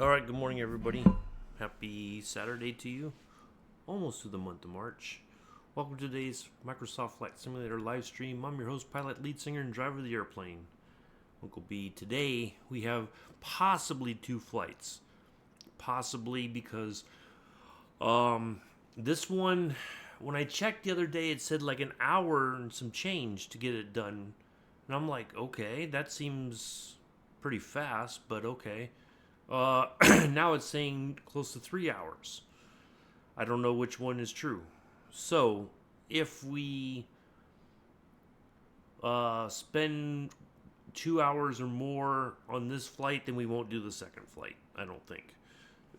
All right, good morning, everybody. Happy Saturday to you. Almost to the month of March. Welcome to today's Microsoft Flight Simulator live stream. I'm your host, pilot, lead singer, and driver of the airplane, Uncle B. Today, we have possibly two flights. Possibly because this one, when I checked the other day, it said like an hour and some change to get it done. And I'm like, okay, that seems pretty fast, but okay. Uh, Now it's saying close to 3 hours. I don't know which one is true. So if we spend 2 hours or more on this flight, then we won't do the second flight. I don't think.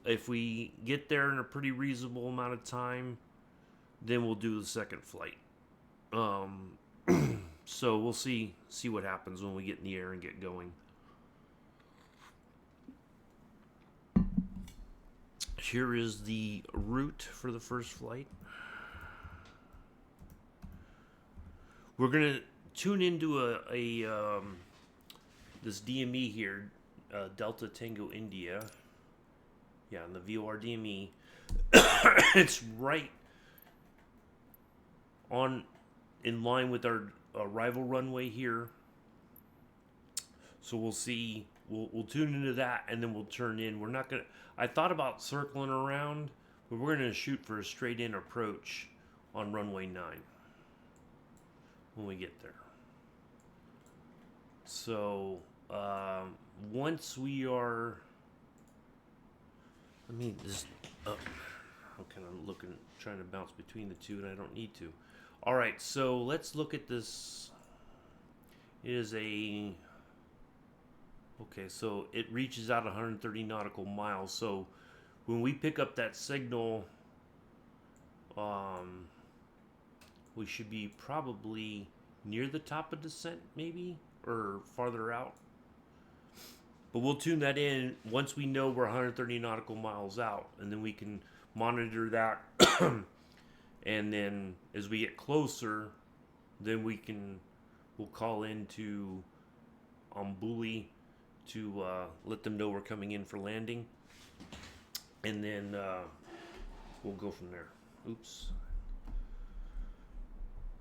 If we get there in a pretty reasonable amount of time, then we'll do the second flight. Um, so we'll see what happens when we get in the air and get going. Here is the route for the first flight. We're gonna tune into this DME here, Delta Tango India. Yeah, on the VOR DME. It's right on in line with our arrival runway here. So we'll see. We'll tune into that and then we'll turn in. We're not gonna. I thought about circling around, but we're gonna shoot for a straight in approach on runway 9 when we get there. So once we are, let me just. I'm kind of looking, trying to bounce between the two, and I don't need to. All right, so let's look at this. It is a. Okay, so it reaches out 130 nautical miles. So when we pick up that signal, um, we should be probably near the top of descent, maybe, or farther out. But we'll tune that in once we know we're 130 nautical miles out, and then we can monitor that. And then as we get closer, then we'll call into Ambouli to let them know we're coming in for landing, and then we'll go from there. Oops,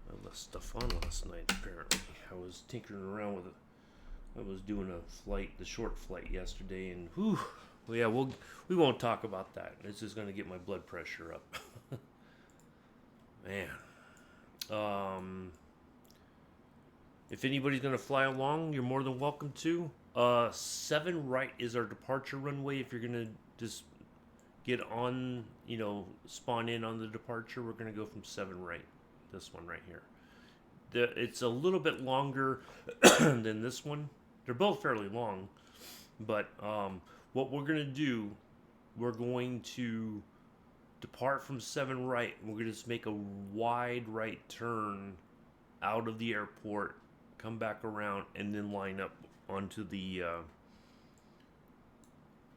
I left stuff on last night. Apparently, I was tinkering around with it. I was doing a flight, the short flight yesterday, and whew, well, yeah, we won't talk about that. It's just going to get my blood pressure up. Man, if anybody's going to fly along, you're more than welcome to. 7 right is our departure runway. If you're going to just get on, spawn in on the departure, we're going to go from 7 right. This one right here. It's a little bit longer than this one. They're both fairly long. But what we're going to do, we're going to depart from 7 right. We're going to just make a wide right turn out of the airport, come back around, and then line up onto the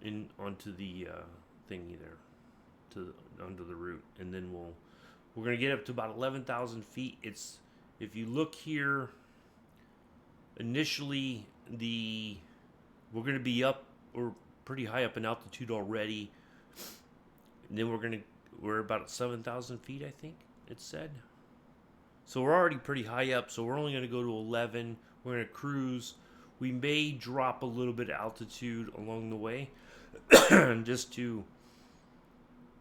thingy there, onto the route, and then we're gonna get up to about 11,000 feet. It's if you look here, initially we're gonna be up or pretty high up in altitude already, and then we're about 7,000 feet, I think it said. So we're already pretty high up. So we're only gonna go to 11. We're gonna cruise. We may drop a little bit of altitude along the way,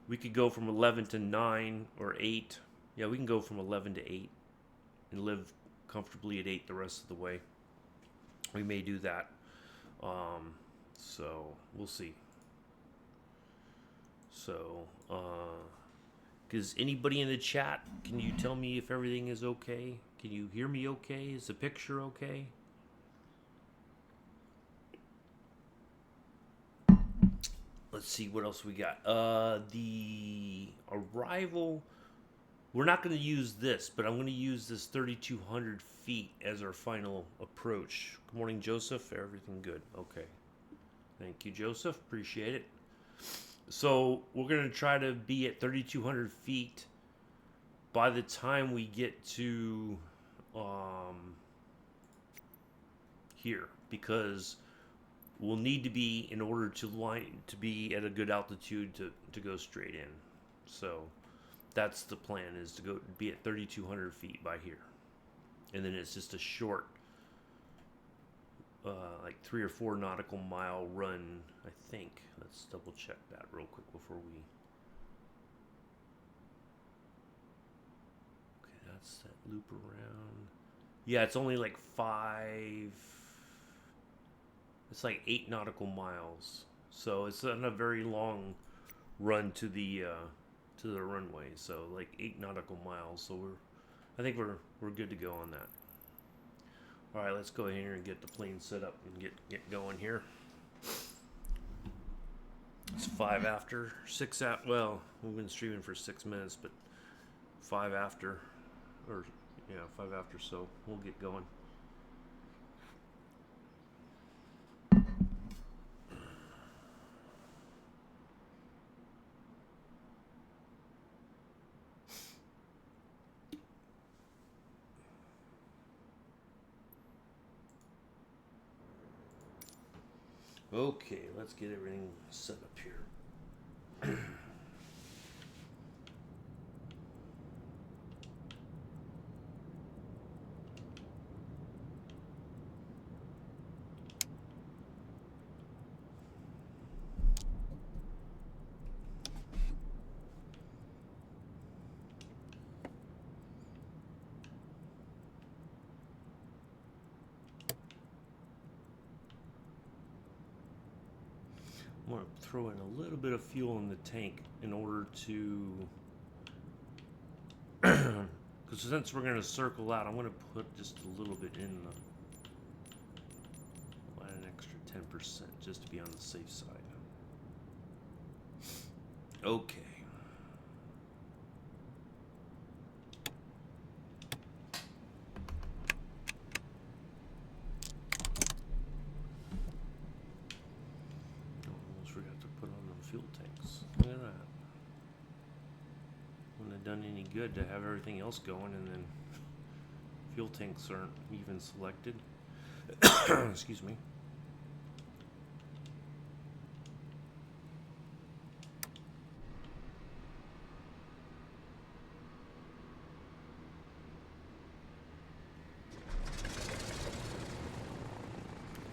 we could go from 11 to 9 or 8. Yeah, we can go from 11 to 8 and live comfortably at 8 the rest of the way. We may do that. So we'll see. So, is anybody in the chat, can you tell me if everything is okay? Can you hear me okay? Is the picture okay? Let's see what else we got. The arrival. We're not going to use this, but I'm going to use this 3,200 feet as our final approach. Good morning, Joseph. Everything good? Okay. Thank you, Joseph. Appreciate it. So we're going to try to be at 3,200 feet by the time we get to here, because will need to be in order to be at a good altitude to go straight in. So that's the plan, is to go be at 3,200 feet by here, and then it's just a short, like 3 or 4 nautical mile run, I think. Let's double check that real quick before we. Okay, that's that loop around. Yeah, it's only like 5. It's like 8 nautical miles, so it's not a very long run to the runway. So like 8 nautical miles. So I think we're good to go on that. All right, let's go in here and get the plane set up and get going here. It's 5 after, 6 at. Well, we've been streaming for 6 minutes, but 5 after, or yeah, 5 after. So we'll get going. Okay, let's get everything set up here. I'm going to throw in a little bit of fuel in the tank in order to, because since we're going to circle out, I'm going to put just a little bit in the, add an extra 10% just to be on the safe side. Okay. Done any good to have everything else going, and then fuel tanks aren't even selected. Excuse me.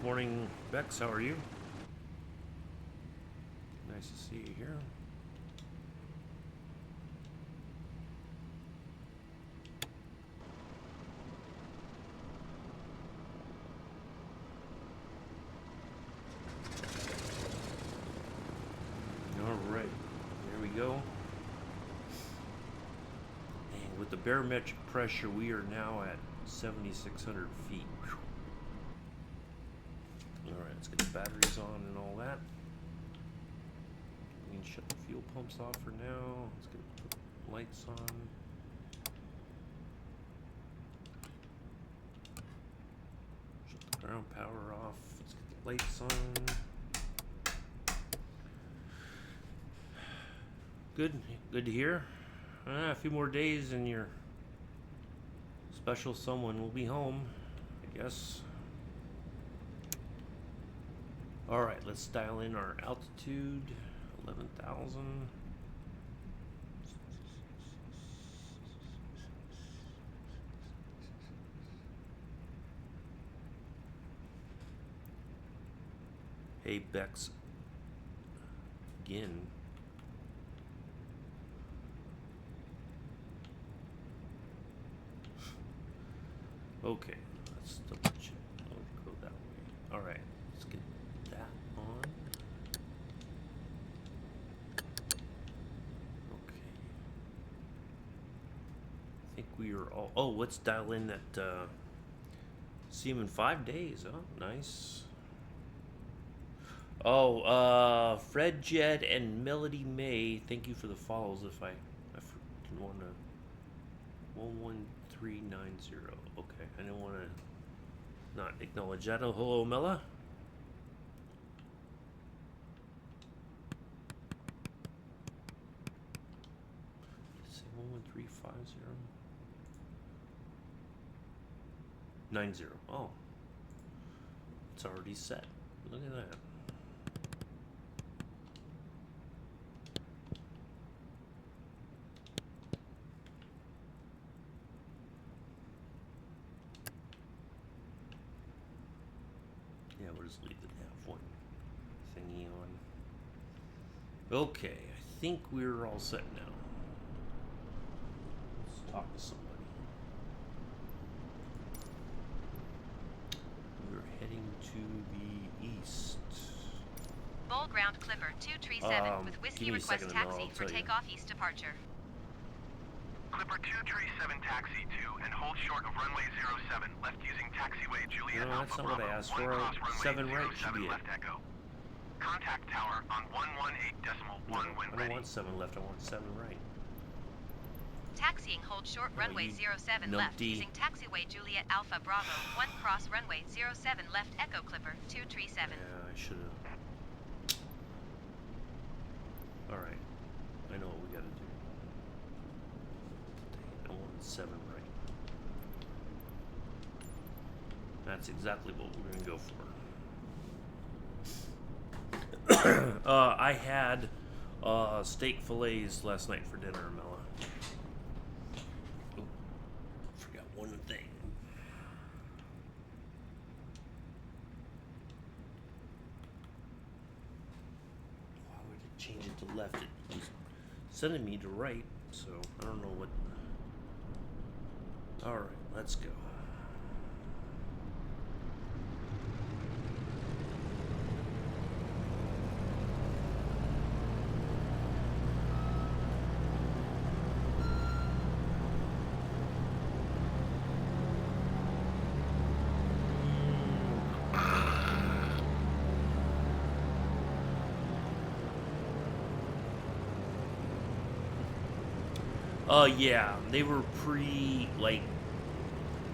Morning, Bex. How are you? Nice to see you here. Barometric pressure, we are now at 7,600 feet. All right, let's get the batteries on and all that. We can shut the fuel pumps off for now. Let's get the lights on. Shut the ground power off. Let's get the lights on. Good to hear. A few more days and your special someone will be home, I guess. All right, let's dial in our altitude, 11,000. Hey, Bex. Again. Okay, let's double check. I'll go that way. All right, let's get that on. Okay. I think we are all. Oh, let's dial in that. See him in 5 days. Oh, nice. Oh, Fred Jed and Melody May. Thank you for the follows. If I didn't want to. 11390. Okay, I didn't want to not acknowledge that. Oh, hello, Mela. Let's see, 11350. 90. Oh, it's already set. Look at that. Yeah, we'll just leave the nav one thingy on. Okay, I think we're all set now. Let's talk to somebody. We're heading to the east. Bole Ground Clipper 237 with Whiskey request taxi for takeoff east departure. Clipper 237 taxi to and hold short of runway 07 left using taxiway Juliet No, that's Alpha not what I Bravo. asked for. 7 right should be it. Left echo. Contact tower on 118.1 when I don't ready. want 7 left, I want 7 right. Taxiing hold short runway 07 left using taxiway Juliet Alpha Bravo 1 cross runway 07 left Echo Clipper 237. Yeah, I should have. Alright. I know what we gotta do. I want 7 right. That's exactly what we're gonna go for. I had steak fillets last night for dinner, Mela. Oh, forgot one thing. Why would it change it to left? It was sending me to right, so I don't know what. Alright, let's go. Yeah, they were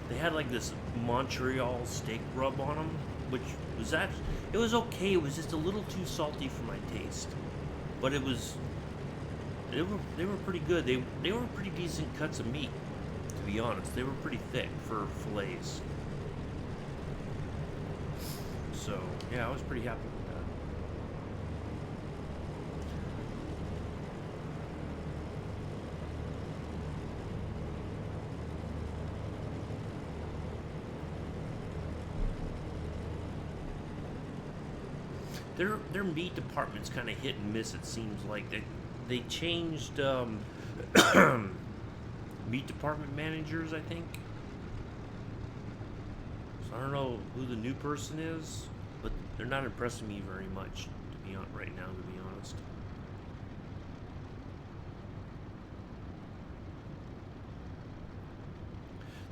they had like this Montreal steak rub on them, which was it was okay. It was just a little too salty for my taste, but they were pretty good. They were pretty decent cuts of meat, to be honest. They were pretty thick for fillets. So yeah, I was pretty happy with that. Their meat department's kind of hit and miss. It seems like they changed meat department managers, I think. So I don't know who the new person is, but they're not impressing me very much right now, to be honest.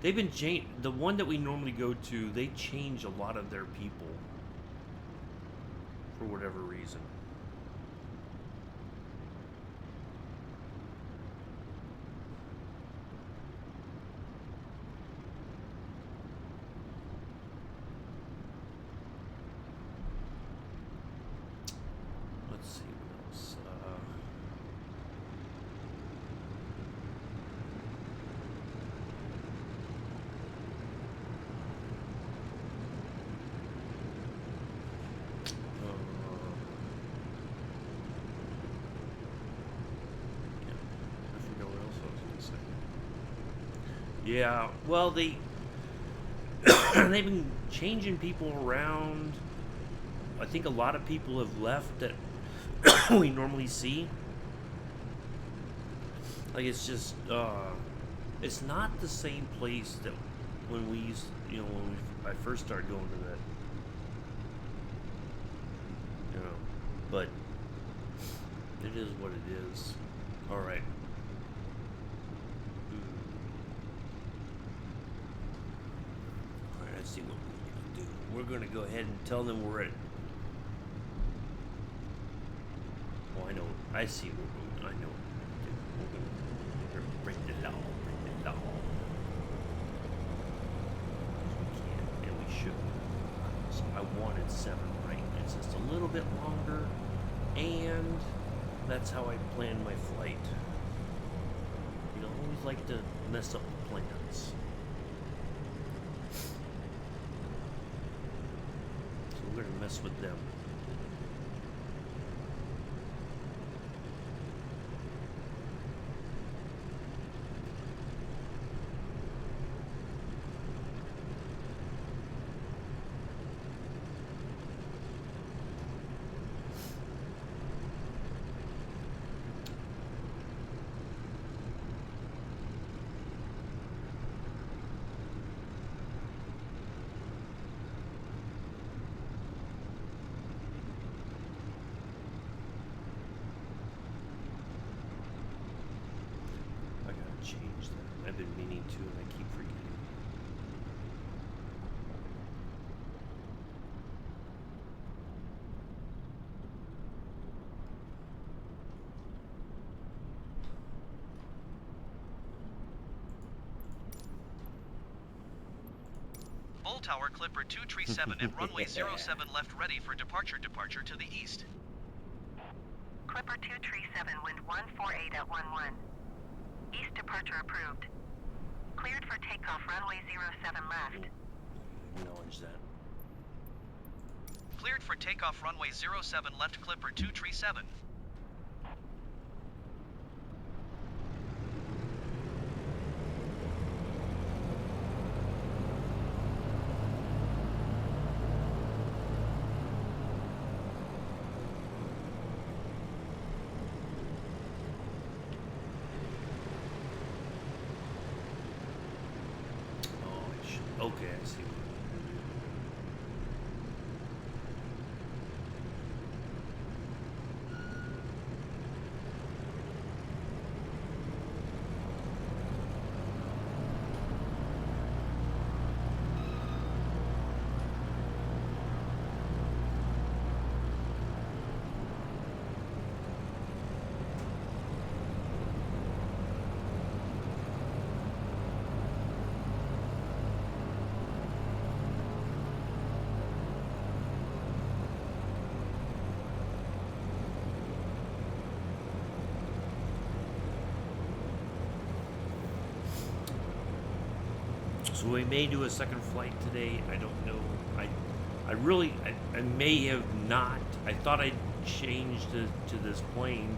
They've been the one that we normally go to. They change a lot of their people. For whatever reason. Let's see what else. Yeah, well, they've been changing people around. I think a lot of people have left that we normally see. Like, it's just, it's not the same place that when we used, I first started going to that, but it is what it is. All right. See what we're gonna do. We're gonna go ahead and tell them we're at. Oh, I know. I see what we're. I know what we're gonna break the law. Break the law. We can and we should. So I wanted 7 right. It's just a little bit longer, and that's how I plan my flight. You don't always like to mess up the plans. We're gonna mess with them. Change that. I've been meaning to, and I keep forgetting. Bull Tower Clipper 237 at runway 07 left ready for departure to the east. Clipper 237, wind 148 at 11. East departure approved. Cleared for takeoff, runway 07 left. Acknowledge that. Cleared for takeoff, runway 07 left, Clipper 237. Okay, I see. So we may do a second flight today. I don't know. I may have not. I thought I'd changed to this plane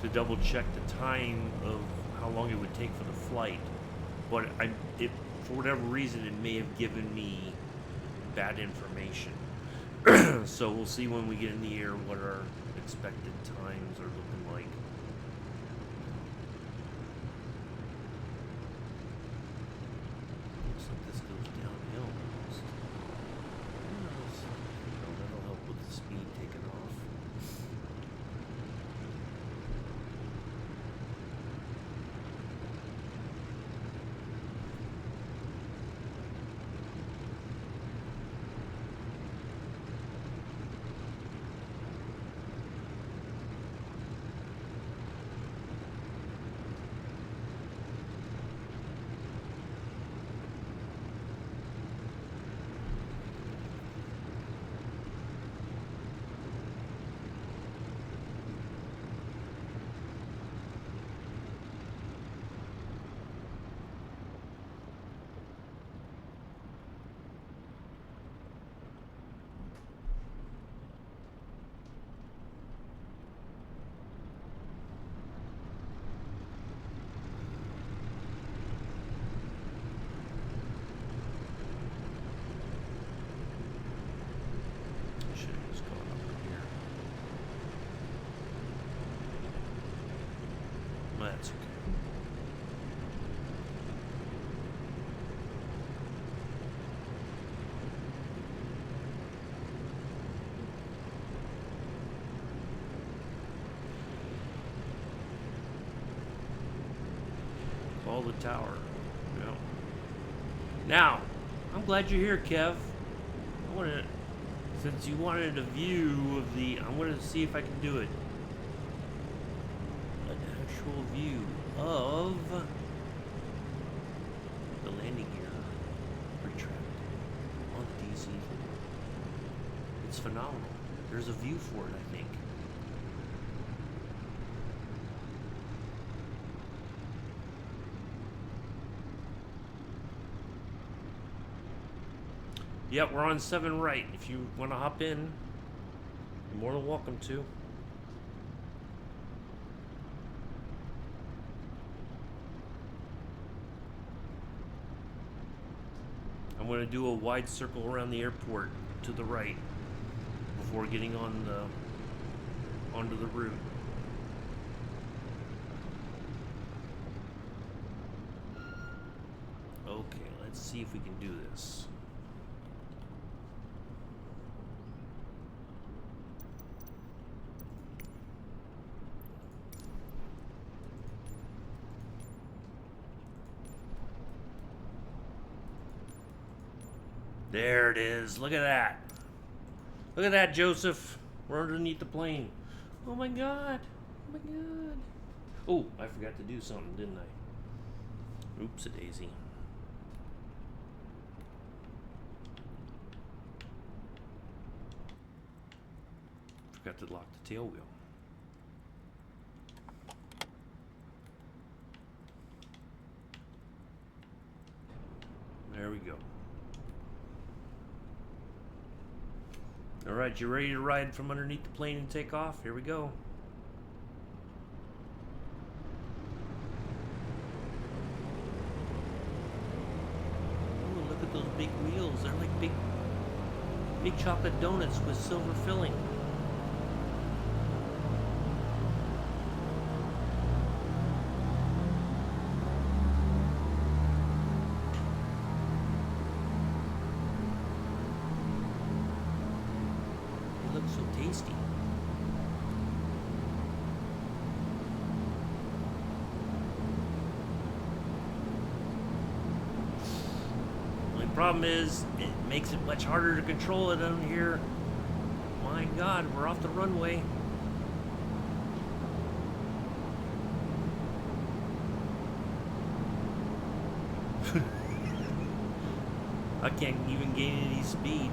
to double check the time of how long it would take for the flight. But for whatever reason, it may have given me bad information. So we'll see when we get in the air what our expected times are looking like. Looks like this goes downhill almost. Oh, that'll help with the speed taking off. That's okay. Call the tower. Yeah. Now, I'm glad you're here, Kev. Since you wanted a view of I'm gonna see if I can do it. View of the landing gear retract on the DC. It's phenomenal. There's a view for it, I think. Yeah, we're on 7 right. If you want to hop in, you're more than welcome to. I'm going to do a wide circle around the airport to the right before getting on onto the route. Okay, let's see if we can do this. There it is. Look at that. Look at that, Joseph. We're underneath the plane. Oh my god. Oh my god. Oh, I forgot to do something, didn't I? Oops, a daisy. Forgot to lock the tail wheel. There we go. All right, you ready to ride from underneath the plane and take off? Here we go. Oh, look at those big wheels. They're like big chocolate donuts with silver filling. So tasty. The only problem is it makes it much harder to control it down here. My god, we're off the runway. I can't even gain any speed.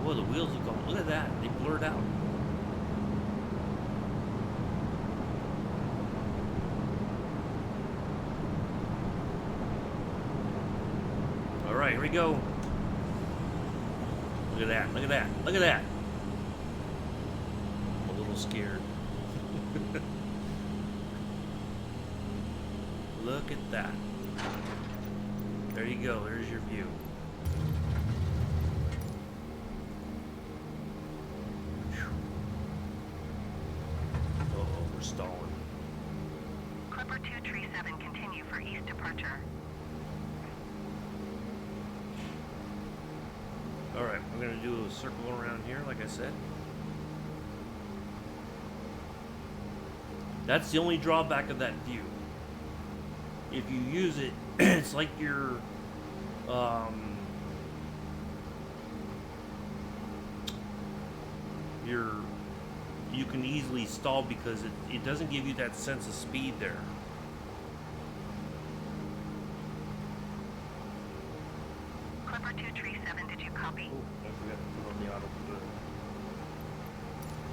Boy, the wheels are going. Look at that. They blurred out. All right, here we go. Look at that. Look at that. Look at that. I'm a little scared. Look at that. There you go. There's your view. Stalling. Clipper 237, continue for east departure. Alright, we're going to do a circle around here, like I said. That's the only drawback of that view. If you use it, it's like you're you can easily stall because it doesn't give you that sense of speed there. Clipper 237, did you copy? Oh, I forgot to put on the auto.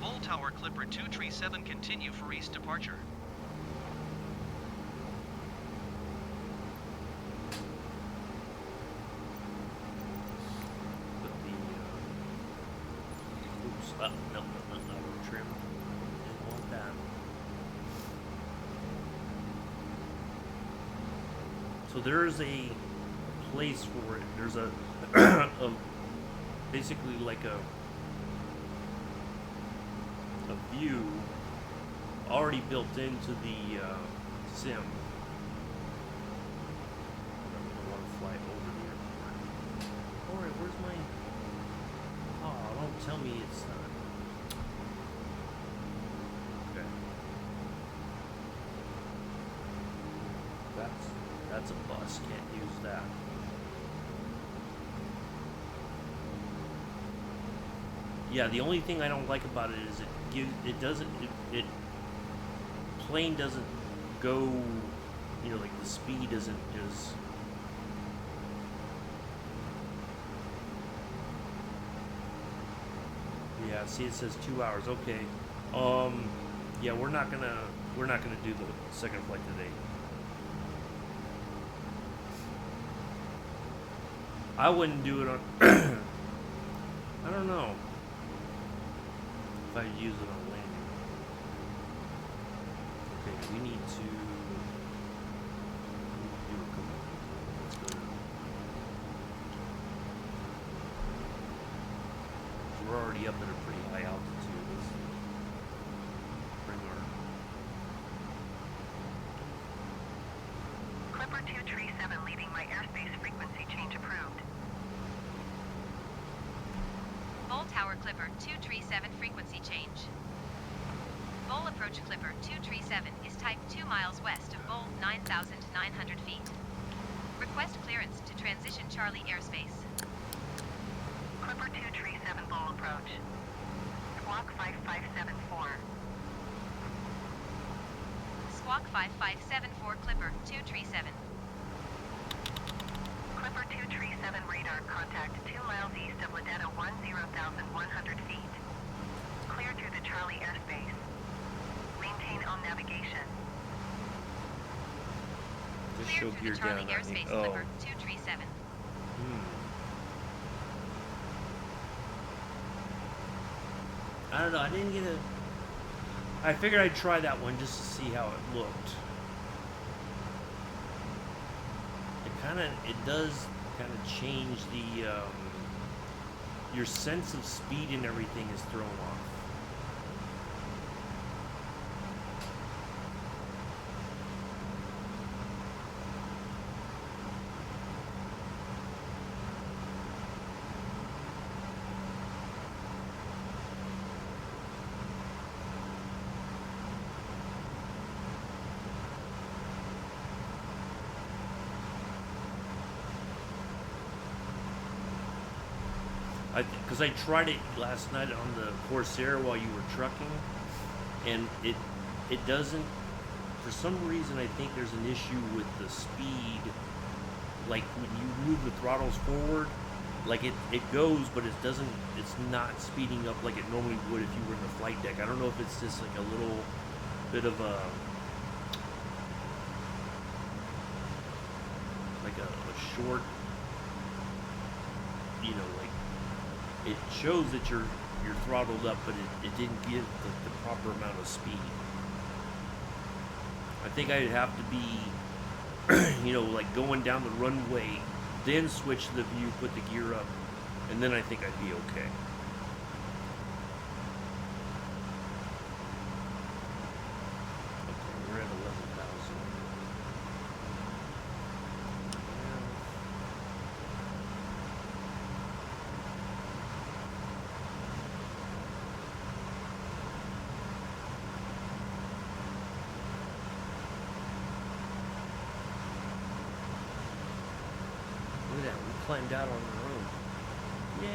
Bole Tower Clipper 237, continue for east departure. Put the oops, no, trim. Didn't want that. So there's a place for it. There's a basically like a view already built into the sim. I don't want to fly over the airport. Alright, where's my... Oh, don't tell me it's not. Okay. That's a bus. Can't use that. Yeah, the only thing I don't like about it is it plane doesn't go, you know, like the speed isn't just. Yeah, see, it says 2 hours. Okay. Yeah, we're not gonna do the second flight today. I wouldn't do it on. I don't know if I'd use it on landing. Okay, we need to do a couple. Let's go. We're already up at a pretty high altitude. Let's bring our. Clipper 237 leaving my airspace frequency change approved. Bole Tower Clipper 237 frequency change. Bole approach Clipper 237 is type 2 miles west of Bole 9,900 feet. Request clearance to transition Charlie airspace. Clipper 237 Bole approach. Squawk 5574. Squawk 5574 Clipper 237. Clipper 237 radar contact 2 miles east of Ladena 10,100 feet. Clear through the Charlie airspace. Maintain on navigation. Just Clear show through gear the Charlie down. I think. airspace, Oh. Clipper 237. I don't know. I didn't get a. I figured I'd try that one just to see how it looked. It does kind of change the, your sense of speed and everything is thrown off. Because I tried it last night on the Corsair while you were trucking, and it doesn't, for some reason I think there's an issue with the speed, like when you move the throttles forward, like it goes, but it's not speeding up like it normally would if you were in the flight deck. I don't know if it's just like a little bit of a, like a short, you know, like, it shows that you're throttled up, but it didn't give the proper amount of speed. I think I'd have to be, you know, like going down the runway, then switch the view, put the gear up, and then I think I'd be okay. Okay, we're at 11,000. Look at that, we climbed out on the road. Yay,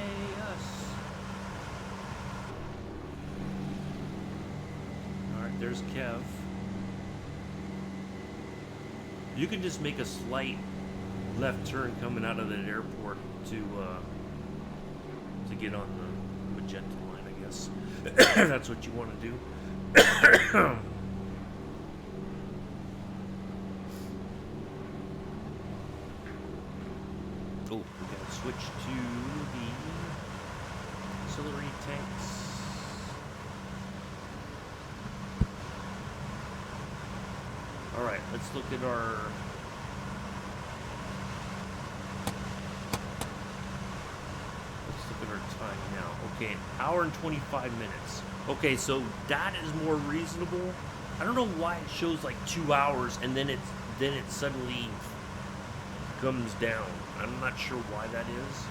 us. Alright, there's Kev. You can just make a slight left turn coming out of that airport to get on the magenta line, I guess. If that's what you want to do. Oh, we gotta switch to the auxiliary tanks. Alright, let's look at our... Let's look at our time now. Okay, an hour and 25 minutes. Okay, so that is more reasonable. I don't know why it shows like 2 hours and then it suddenly comes down. I'm not sure why that is,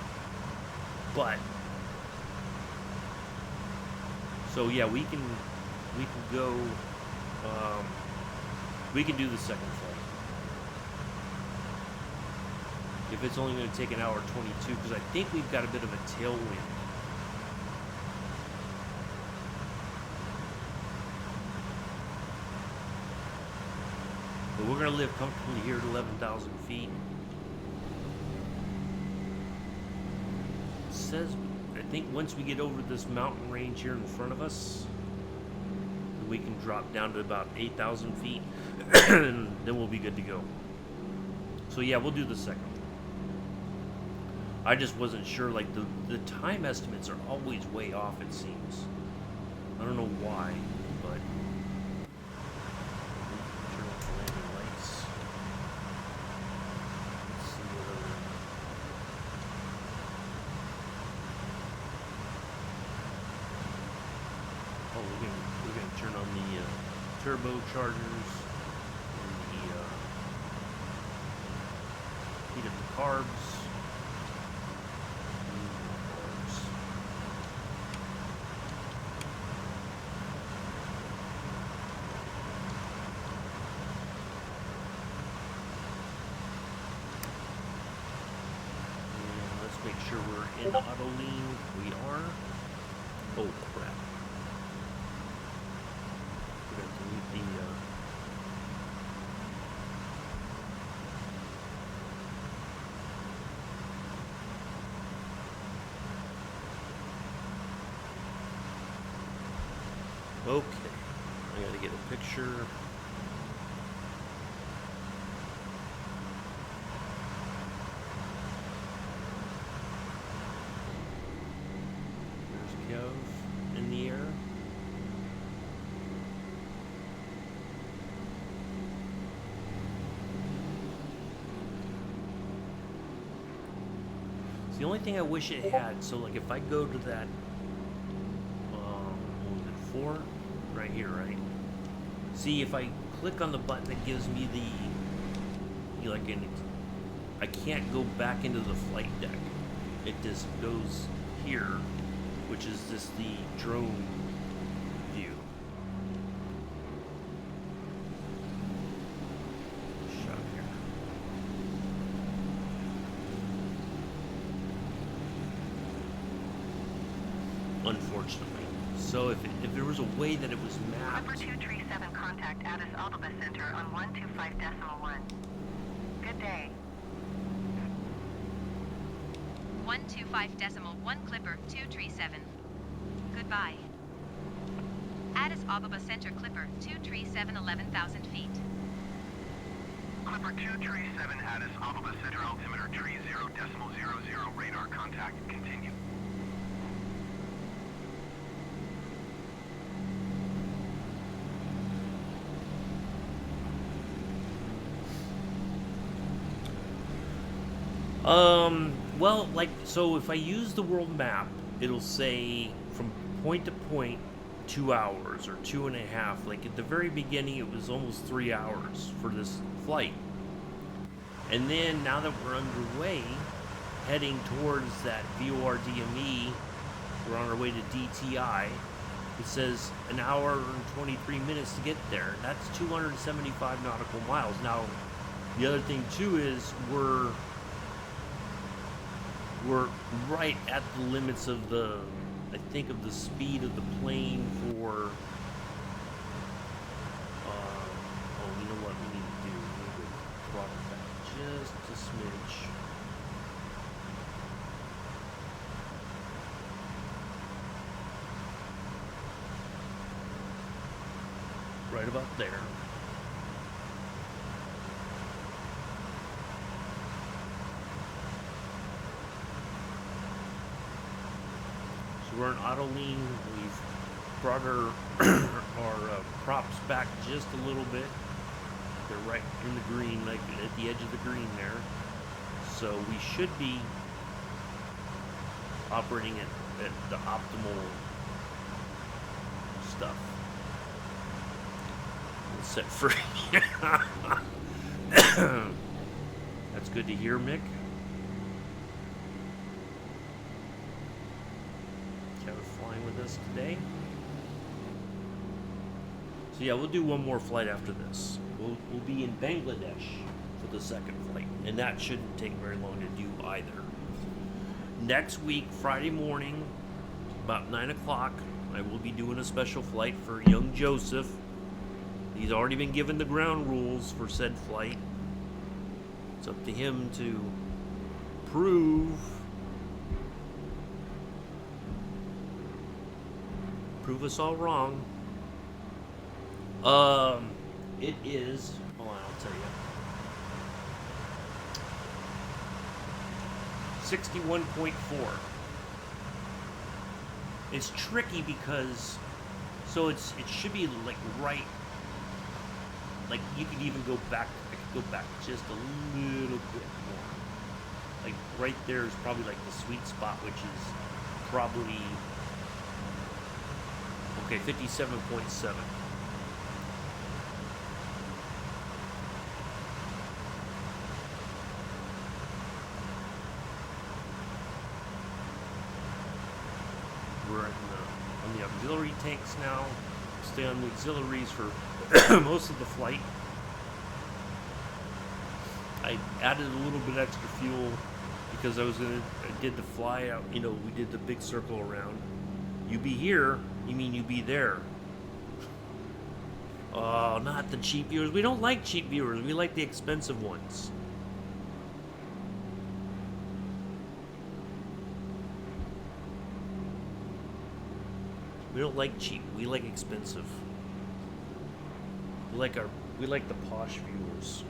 but so yeah, we can go. We can do the second flight if it's only going to take an hour 22, because I think we've got a bit of a tailwind. But we're going to live comfortably here at 11,000 feet. Says, I think think once we get over this mountain range here in front of us, we can drop down to about 8,000 feet, and then we'll be good to go. So yeah, we'll do the second one. I just wasn't sure, like the time estimates are always way off, it seems. I don't know why, but turn off the landing lights. Let's see what other. Oh, we're gonna turn on the turbochargers and the heat up the carbs. Make sure we're in auto lean. We are. Oh crap. We're going to delete the okay. I gotta get a picture. In the air. It's the only thing I wish it had. So like if I go to that, what was it, 4? Right here, right? See, if I click on the button, it gives me the, you know, like I can't go back into the flight deck. It just goes here, which is just the drone view. Shot here. Unfortunately. So if there was a way that it was mapped. Clipper 237, contact Addis Ababa Center on 125.1. Good day. 125.1 Clipper 237. Goodbye. Addis Ababa Center Clipper 237, 11,000 feet. Clipper 237 Addis Ababa Center altimeter 30.00 radar contact. Continue. Well, like, so if I use the world map, it'll say from point to point 2 hours or 2.5. Like at the very beginning, it was almost 3 hours for this flight. And then now that we're underway, heading towards that VORDME, we're on our way to DTI. It says 1 hour and 23 minutes to get there. That's 275 nautical miles. Now, the other thing too is we're right at the limits of the, I think, of the speed of the plane for, oh, you know what we need to do? We need to throttle back just a smidge. Right about there. We're in auto lean. We've brought our props back just a little bit. They're right in the green, like at the edge of the green there. So we should be operating at the optimal stuff. Let's set free. That's good to hear, Mick. With us today. So yeah, we'll do one more flight after this. We'll be in Bangladesh for the second flight, and that shouldn't take very long to do either. Next week, Friday morning, about 9 o'clock, I will be doing a special flight for young Joseph. He's already been given the ground rules for said flight. It's up to him to prove Prove us all wrong. It is. Hold on, I'll tell you. 61.4. It's tricky because, so it should be like right. Like you could even go back. I could go back just a little bit more. Like right there is probably like the sweet spot, which is probably okay. 57.7. We're on the auxiliary tanks now. Stay on the auxiliaries for most of the flight. I added a little bit extra fuel because I did the fly out. You know, we did the big circle around. You be here, you mean you be there. Oh, not the cheap viewers. We don't like cheap viewers. We like the expensive ones. We don't like cheap. We like expensive. We like the posh viewers.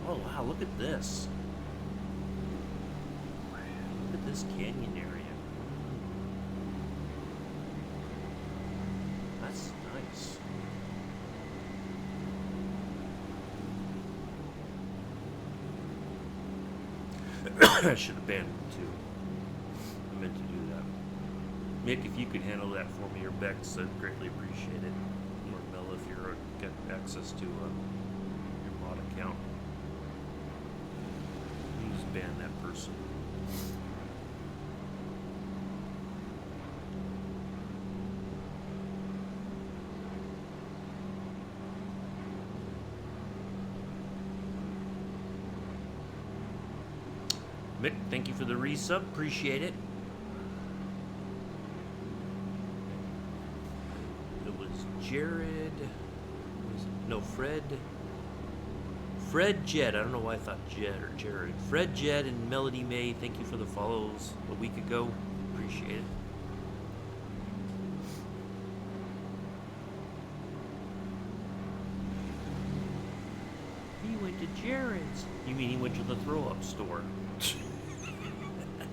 Oh wow, look at this. Look at this canyon area. That's nice. I should have banned them too. I meant to do that. Mick, if you could handle that for me, or Bex, I'd greatly appreciate it. Or Mel, if you're got access to your mod account. You just ban that person. Mick, thank you for the resub. Appreciate it. It was Jared. No, Fred. Fred Jed. I don't know why I thought Jed or Jared. Fred Jed and Melody May, thank you for the follows a week ago. Appreciate it. He went to Jared's. You mean he went to the throw-up store?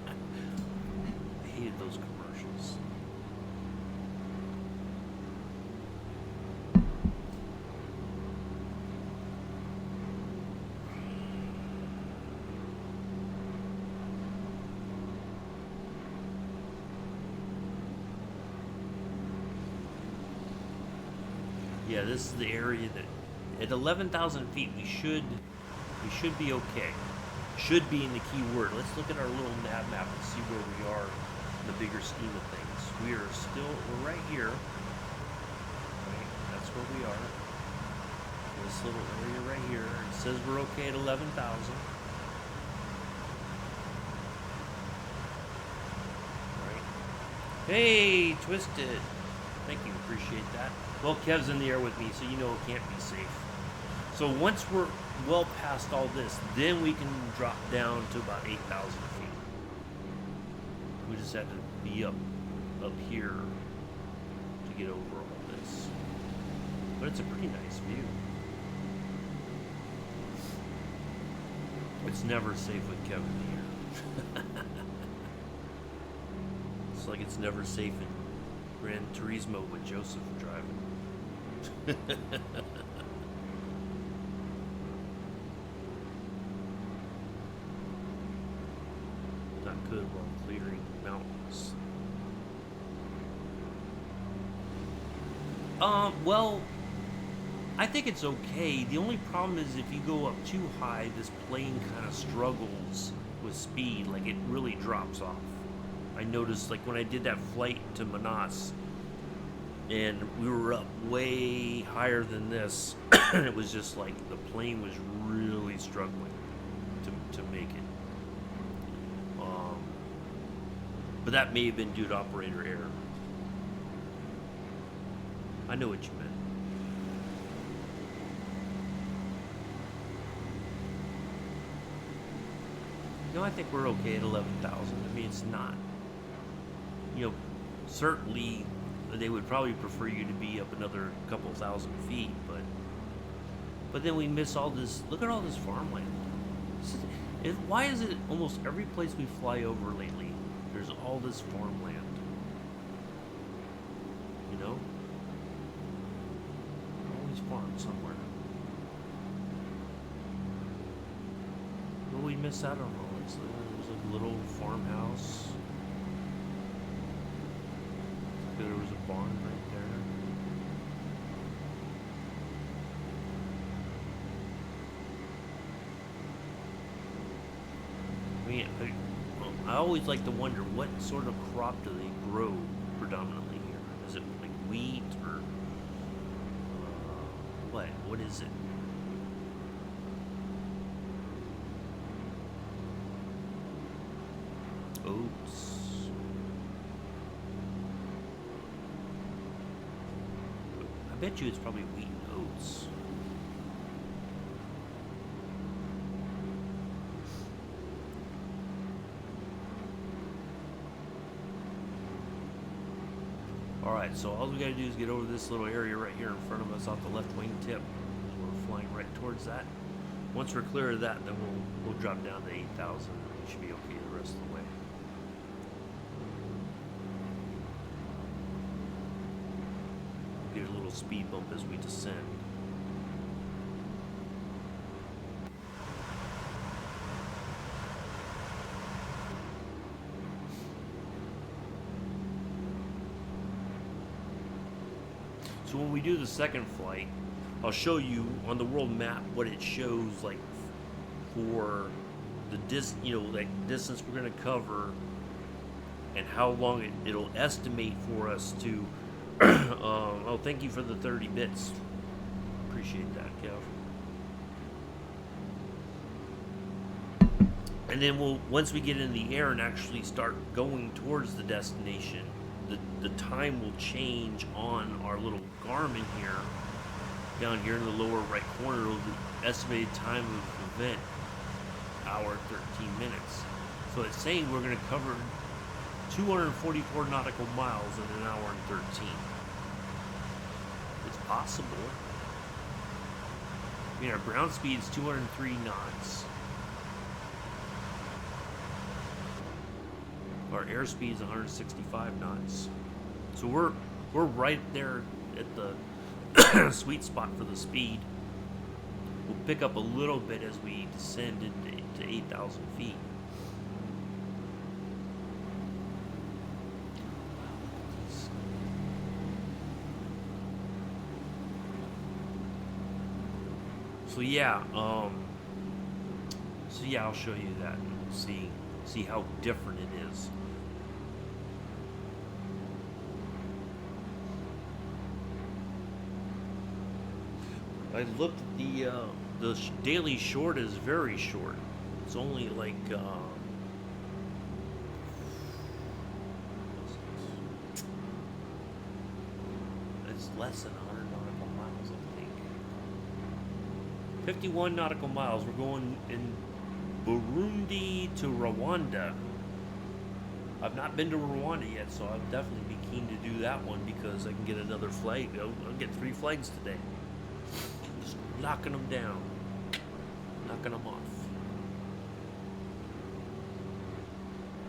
I hated those commercials. Yeah, this is the area that at 11,000 feet we should be okay. Should be in the key word. Let's look at our little nav map and see where we are in the bigger scheme of things. We're right here. Right, that's where we are. This little area right here. It says we're okay at 11,000. Right. Hey, Twisted. Thank you, appreciate that. Well, Kev's in the air with me, so you know it can't be safe. So once we're well past all this, then we can drop down to about 8,000 feet. We just had to be up here to get over all this. But it's a pretty nice view. It's never safe with Kevin here. It's like it's never safe in Gran Turismo with Joseph driving. Not good while clearing mountains. Well, I think it's okay. The only problem is if you go up too high, this plane kind of struggles with speed. Like, it really drops off. I noticed, like, when I did that flight to Manas, and we were up way higher than this, and it was just like the plane was really struggling to make it. But that may have been due to operator error. I know what you meant. No, I think we're okay at 11,000. I mean, it's not you know, certainly they would probably prefer you to be up another couple thousand feet, but then we miss all this. Look at all this farmland. Why is it almost every place we fly over lately, there's all this farmland? You know? Always farms somewhere. What do we miss out on all this? There's a little farmhouse. There was a barn right there. I mean, I always like to wonder what sort of crop do they grow predominantly here? Is it like wheat or what? What is it? Oats. I bet you it's probably wheat and oats. Alright, so all we gotta do is get over this little area right here in front of us off the left wing tip. We're flying right towards that. Once we're clear of that, then we'll drop down to 8,000 and we should be okay the rest of the way. Get a little speed bump as we descend. So when we do the second flight, I'll show you on the world map what it shows like for the distance we're going to cover and how long it'll estimate for us to. Oh, thank you for the 30 bits. Appreciate that, Kev. And then once we get in the air and actually start going towards the destination, the time will change on our little Garmin here. Down here in the lower right corner, the estimated time of the event, hour 13 minutes. So it's saying we're going to cover 244 nautical miles in an hour and 13. It's possible. I mean, our ground speed is 203 knots. Our airspeed is 165 knots. So we're right there at the sweet spot for the speed. We'll pick up a little bit as we descend into 8,000 feet. So yeah, I'll show you that and see how different it is. I looked at the daily short is very short. It's only like it's less than 100 nautical miles, I think. 51 nautical miles. We're going in Burundi to Rwanda. I've not been to Rwanda yet, so I'll definitely be keen to do that one because I can get another flag. I'll get 3 flags today. Just knocking them down. Knocking them off.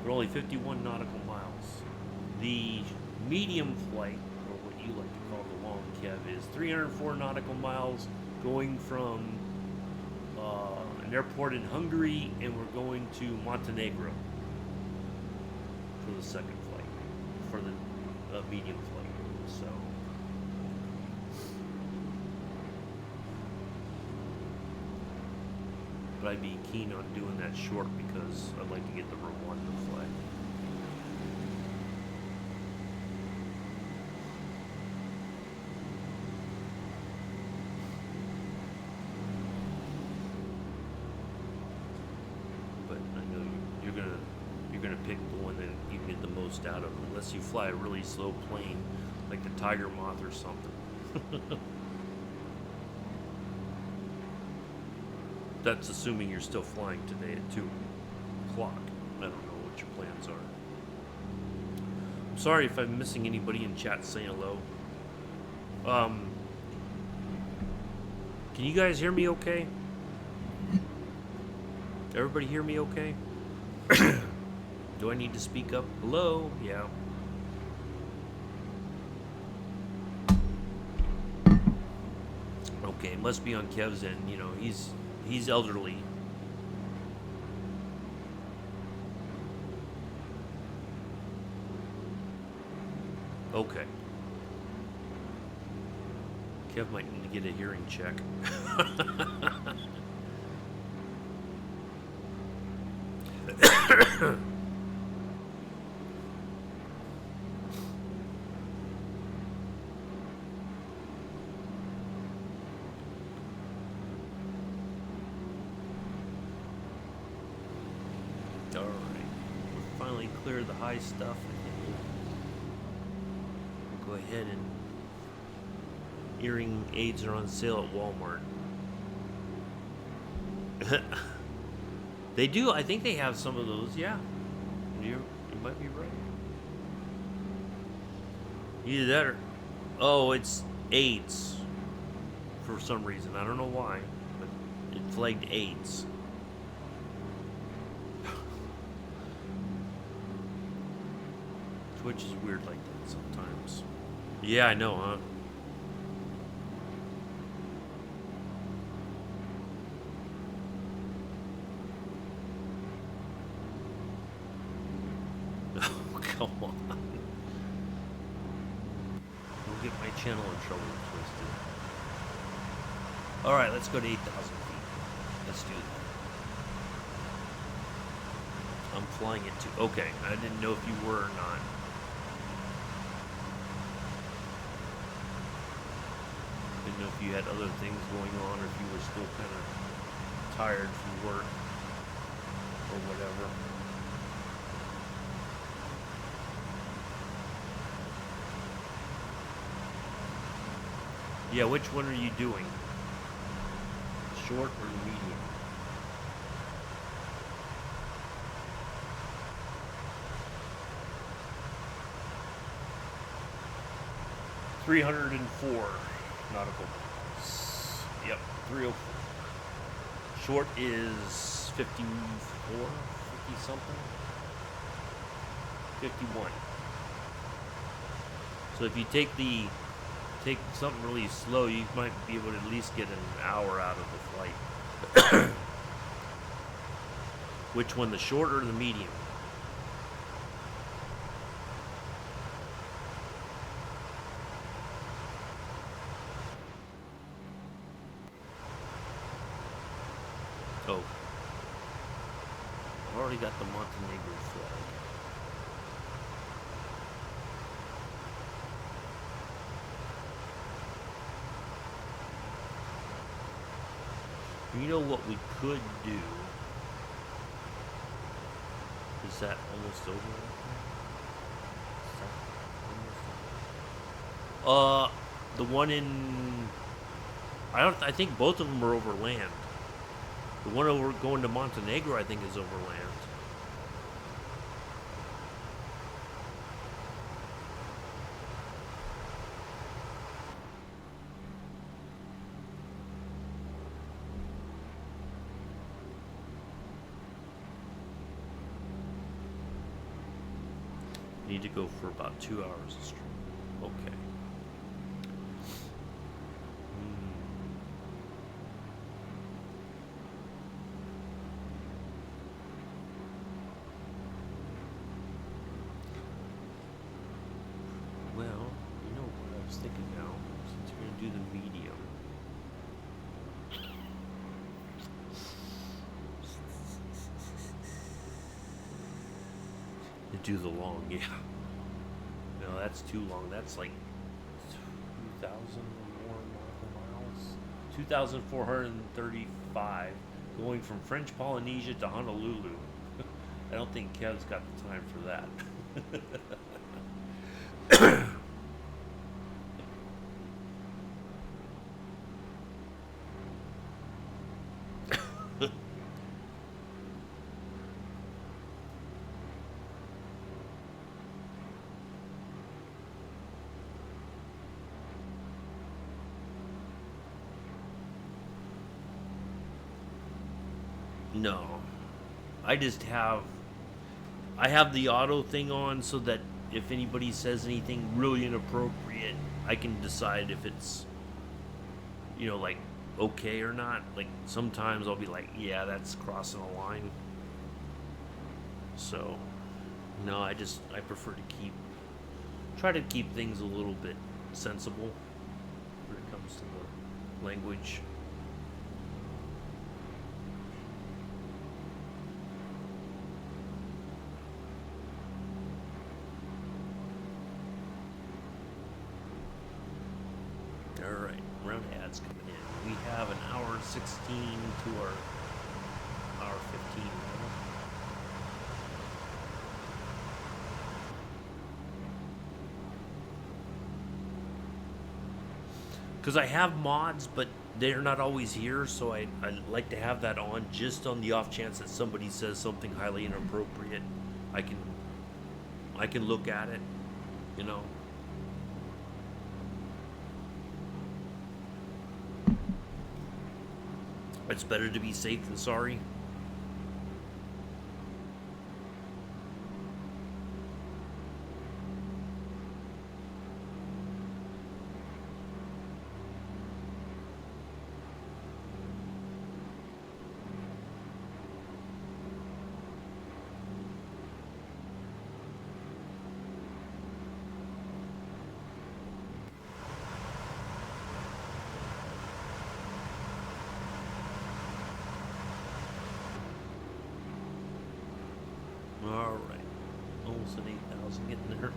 We're only 51 nautical miles. The medium flight, or what you like to call the long Kev, is 304 nautical miles going from an airport in Hungary, and we're going to Montenegro for the second flight, for the medium flight. So, but I'd be keen on doing that short because I'd like to get the Rwanda flag. But I know you're gonna pick the one that you get the most out of, unless you fly a really slow plane like the Tiger Moth or something. That's assuming you're still flying today at 2 o'clock. I don't know what your plans are. I'm sorry if I'm missing anybody in chat saying hello. Can you guys hear me okay? Everybody hear me okay? Do I need to speak up? Hello? Yeah. Okay, it must be on Kev's end. You know, he's elderly. Okay. Kev might need to get a hearing check. Alright. We'll finally clear the high stuff. We'll go ahead and... Hearing aids are on sale at Walmart. They do. I think they have some of those. Yeah. You might be right. Either that or... Oh, it's AIDS. For some reason. I don't know why. But it flagged AIDS. Twitch is weird like that sometimes. Yeah, I know, huh? Come on. We'll get my channel in trouble twisted. Alright, let's go to 8,000 feet. Let's do that. I'm flying it too. Okay, I didn't know if you were or not. Didn't know if you had other things going on or if you were still kind of tired from work or whatever. Yeah, which one are you doing? Short or medium? $304 nautical miles. Yep, 304. Short is 54, 50 something. 51. So if you take something really slow, you might be able to at least get an hour out of the flight. Which one, the short or the medium? Oh. I've already got the Montenegro flag. You know what we could do? Is that almost over? The one in... I think both of them are over land. The one over going to Montenegro, I think, is over land. Need to go for about 2 hours a stream. Okay. Well, you know what I was thinking now, since we're gonna do the medium. Do the long, yeah. No, that's too long. That's like 2,000 or more nautical miles. 2,435 going from French Polynesia to Honolulu. I don't think Kev's got the time for that. No. I just have... I have the auto thing on so that if anybody says anything really inappropriate, I can decide if it's, you know, like, okay or not. Like, sometimes I'll be like, yeah, that's crossing a line. So, no, I prefer to try to keep things a little bit sensible when it comes to the language. Alright, round ads coming in. We have an hour 16 to our hour 15. Because I have mods, but they're not always here, so I like to have that on just on the off chance that somebody says something highly inappropriate. I can look at it, you know. It's better to be safe than sorry. Alright. Almost at 8,000 getting there.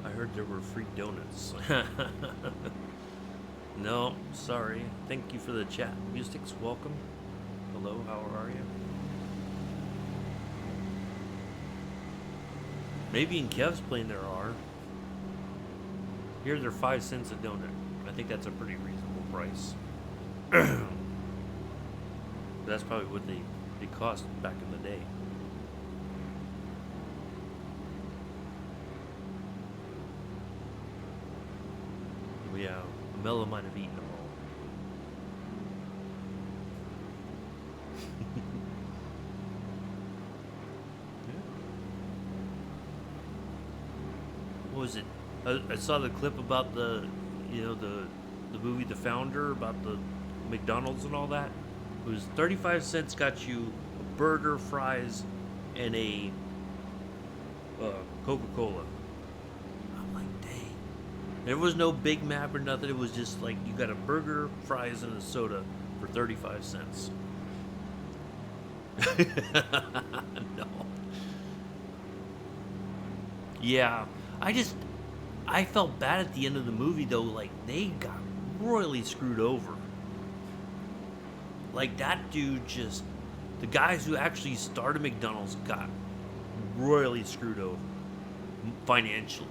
I heard there were free donuts. No, sorry. Thank you for the chat. Mystics, welcome. Hello, how are you? Maybe in Kev's plane there are. Here they're 5 cents a donut. I think that's a pretty reasonable price. That's probably what they cost back in the day. Yeah, Mela might have eaten them all. What was it? I saw the clip about the movie The Founder, about the McDonald's and all that. It was 35 cents got you a burger, fries, and a Coca-Cola. I'm like, dang. There was no Big Mac or nothing. It was just like you got a burger, fries, and a soda for 35 cents. No. Yeah. I felt bad at the end of the movie, though. Like, they got royally screwed over. Like, that dude just... The guys who actually started McDonald's got royally screwed over. Financially.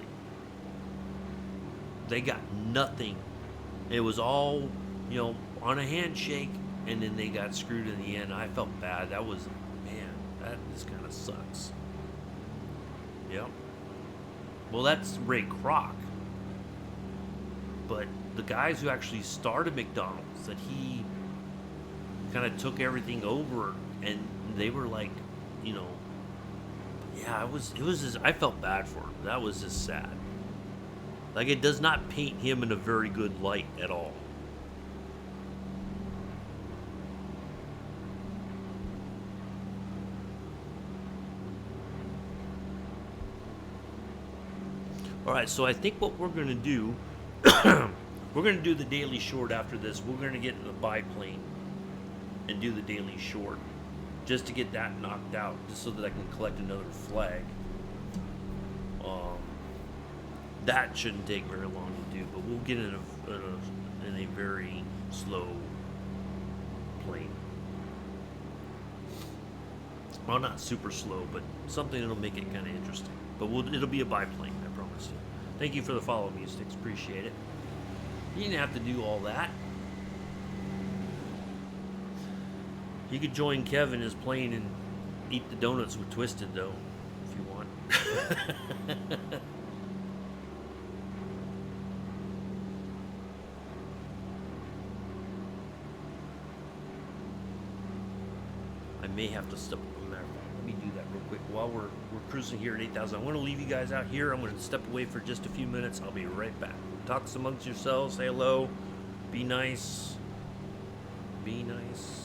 They got nothing. It was all, on a handshake, and then they got screwed in the end. I felt bad. That was... Man, that just kind of sucks. Yep. Well, that's Ray Kroc. But the guys who actually started McDonald's, that he kind of took everything over, and they were like, yeah, it was just, I felt bad for him. That was just sad. Like, it does not paint him in a very good light at all. Alright, so I think what we're going to do, we're going to do the daily short after this. We're going to get in the biplane and do the daily short, just to get that knocked out, just so that I can collect another flag. That shouldn't take very long to do, but we'll get in a very slow plane. Well, not super slow, but something that'll make it kind of interesting. But it'll be a biplane, I promise you. Thank you for the follow, Mystics. Appreciate it. You didn't have to do all that. You could join Kev in his plane and eat the donuts with Twisted, though, if you want. I may have to step. Let me do that real quick while we're cruising here at 8,000. I want to leave you guys out here. I'm going to step away for just a few minutes. I'll be right back. Talk amongst yourselves. Say hello. Be nice. Be nice.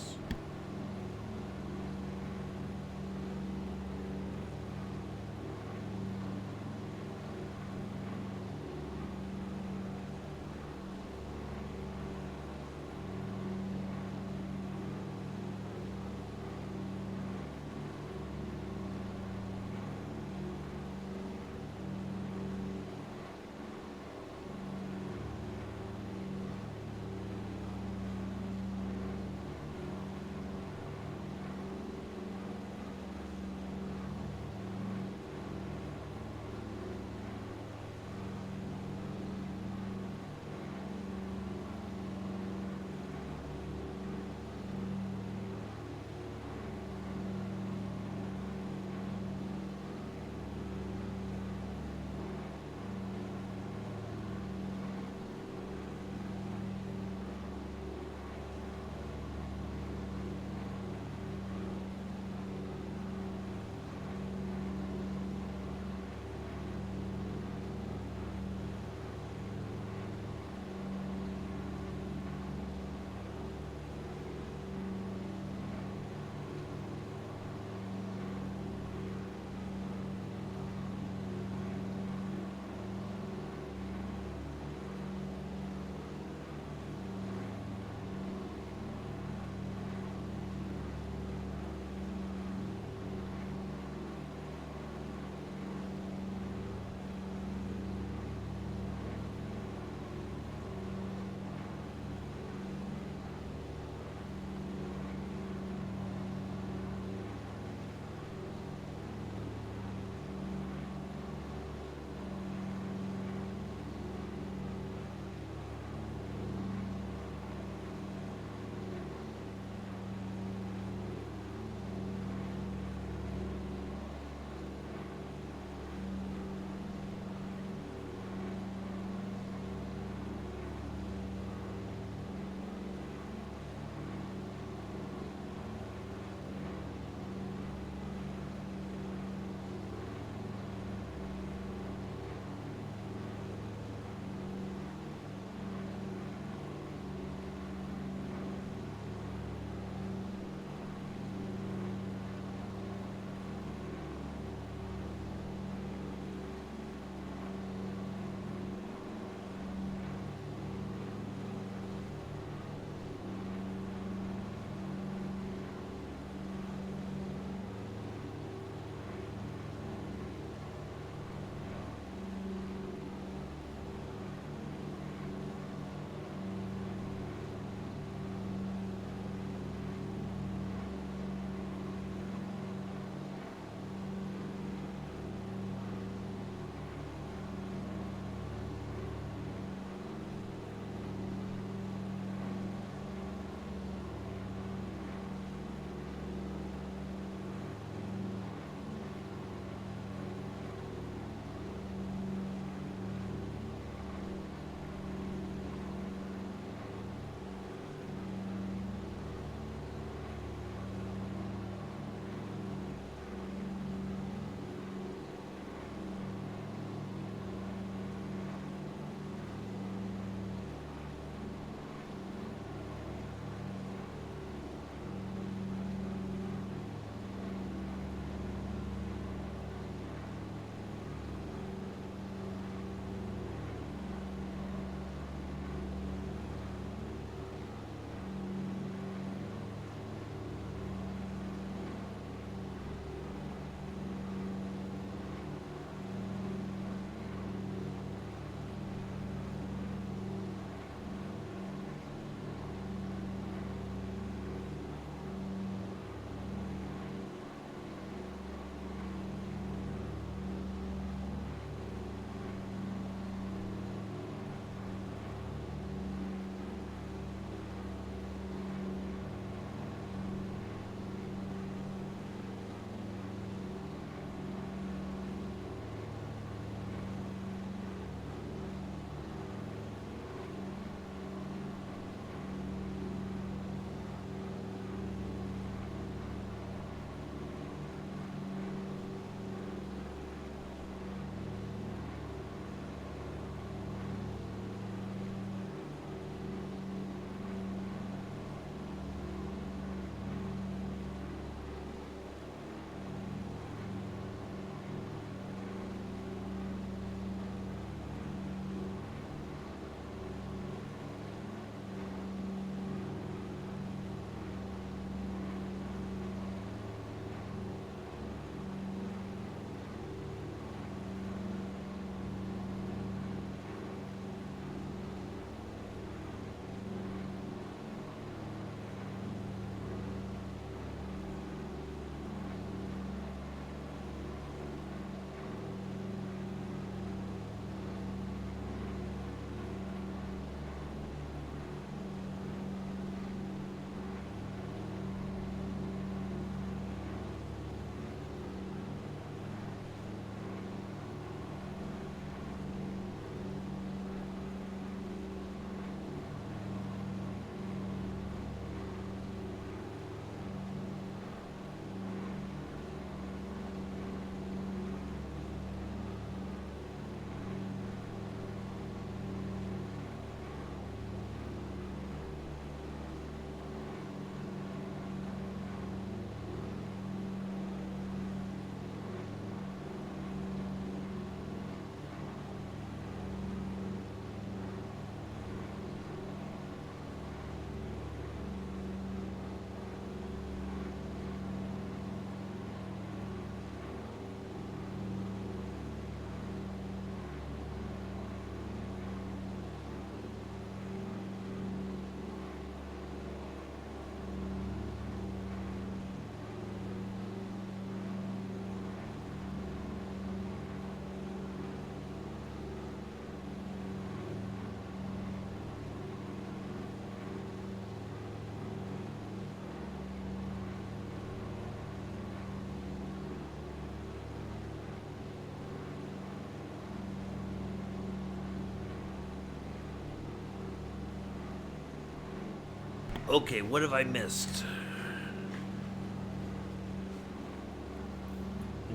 Okay, what have I missed?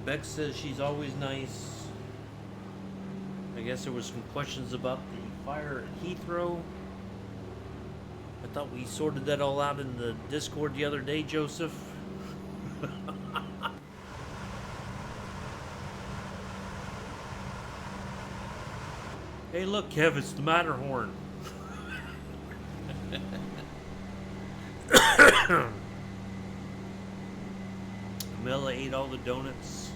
Beck says she's always nice. I guess there was some questions about the fire at Heathrow. I thought we sorted that all out in the Discord the other day, Joseph. Hey, look, Kev, it's the Matterhorn. Mela ate all the donuts.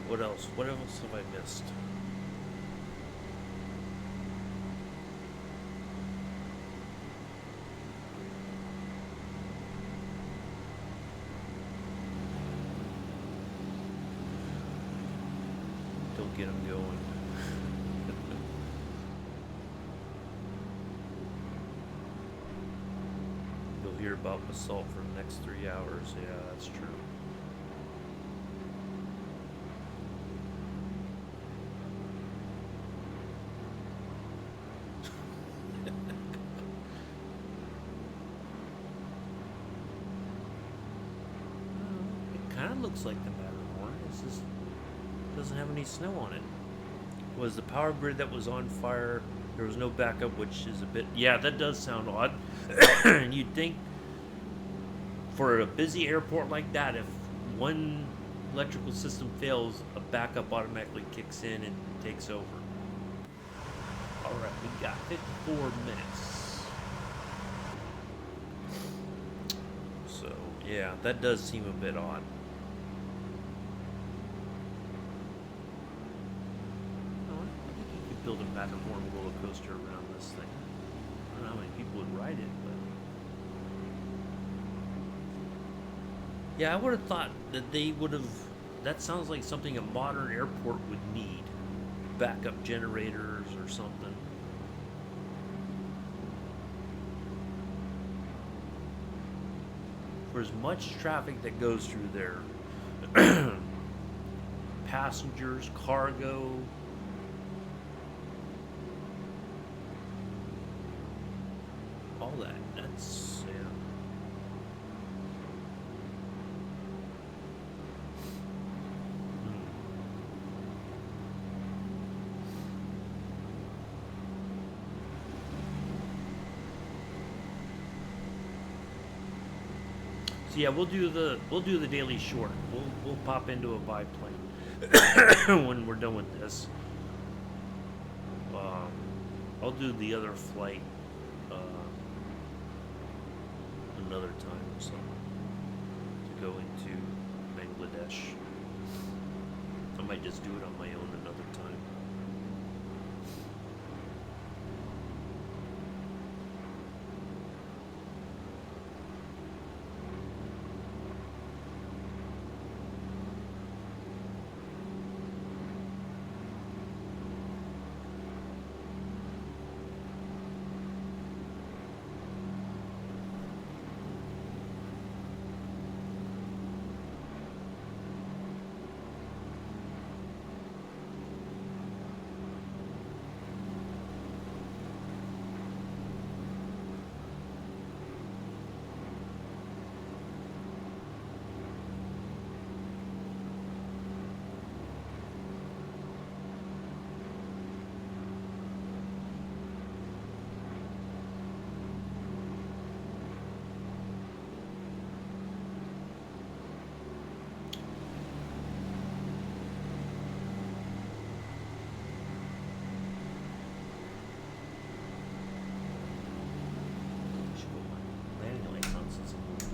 What else? What else have I missed? Don't get them going. You'll hear about basalt for the next 3 hours. Yeah, that's true. It kind of looks like the Matterhorn. It's just doesn't have any snow on it. Was the power grid that was on fire? There was no backup, which is a bit... Yeah, that does sound odd. And you'd think for a busy airport like that, if one electrical system fails, a backup automatically kicks in and takes over. Alright, we got 54 minutes. So, yeah, that does seem a bit odd. Build a Matterhorn roller coaster around this thing. I don't know how many people would ride it, but yeah, I would have thought that they would have. That sounds like something a modern airport would need, backup generators or something. For as much traffic that goes through there, passengers, cargo. All that's yeah. So yeah, we'll do the daily short. We'll pop into a biplane when we're done with this. I'll do the other flight another time or something to go into Bangladesh. I might just do it on my own another time.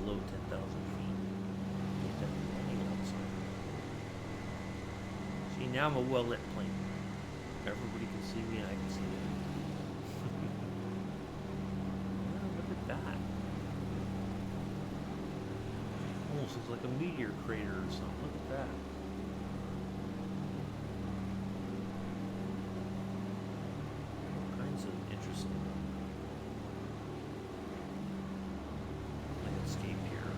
Below 10,000 feet. See, now I'm a well-lit plane. Everybody can see me and I can see them. Oh, look at that. Almost looks like a meteor crater or something. Look at that. All kinds of interesting. Escape here.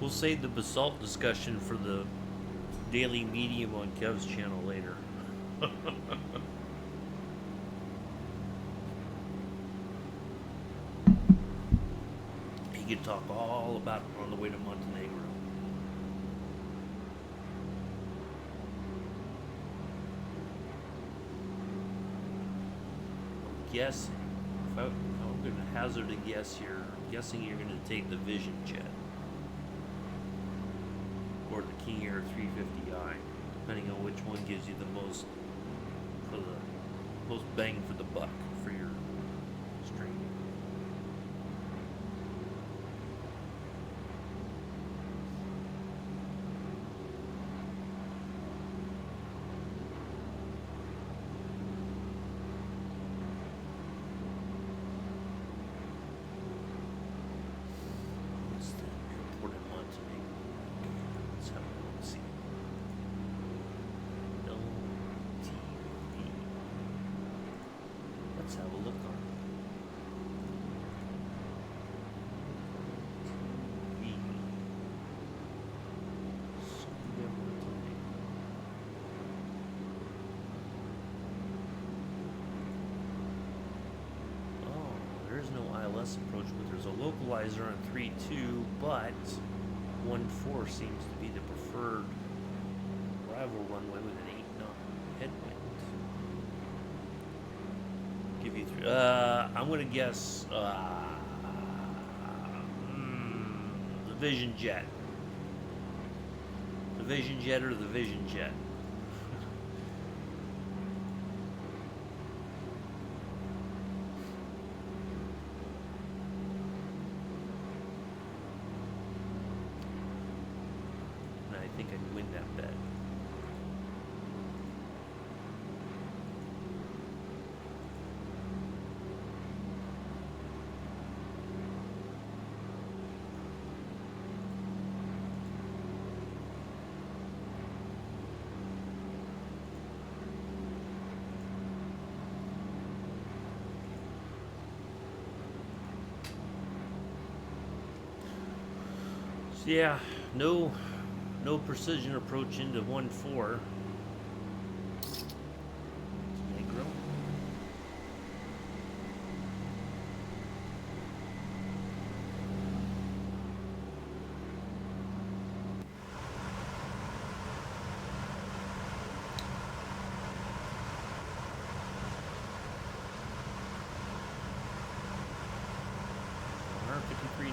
We'll save the basalt discussion for the daily medium on Kev's channel later. He could talk all about it on the way to Montenegro. Guessing, if I'm going to hazard a guess here, I'm guessing you're going to take the Vision Jet or the King Air 350i, depending on which one gives you the most bang for the buck for your stream. What's the airport in Montenegro? Let's have a look. See. LTV. Let's have a look on TV. Sofia, Montenegro. Oh, there's no ILS approach, but there's a localizer on 3.2, but 1.4 seems to be the preferred rival runway with an 8-knot headwind. Give you three. I'm gonna guess the Vision Jet. The Vision Jet or the Vision Jet. And I think I'd win that bet. So yeah, no precision approach into 1.4. Negro.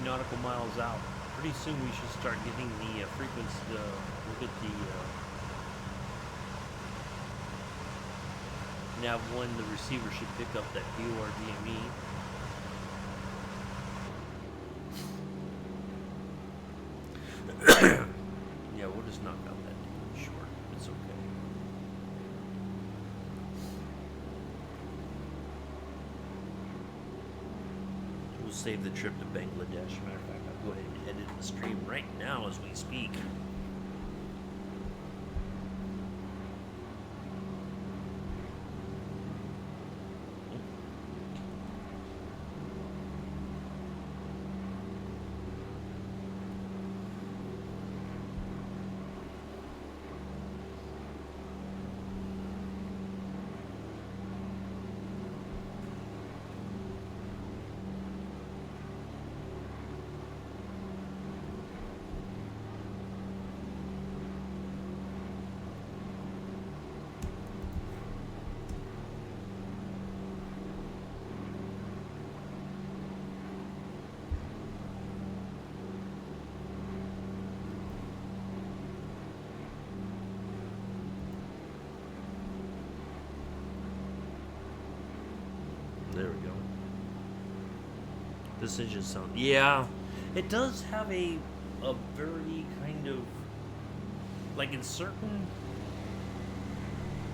Nautical miles out. Pretty soon we should start getting the frequency. We'll get the nav 1. The receiver should pick up that DORDME. Yeah, we'll just knock out that short. It's okay. We'll save the trip to Bangladesh. Matter of fact, I'll go ahead and edit the stream right now as we speak. There we go. This engine sound, yeah, it does have a very kind of, like in certain,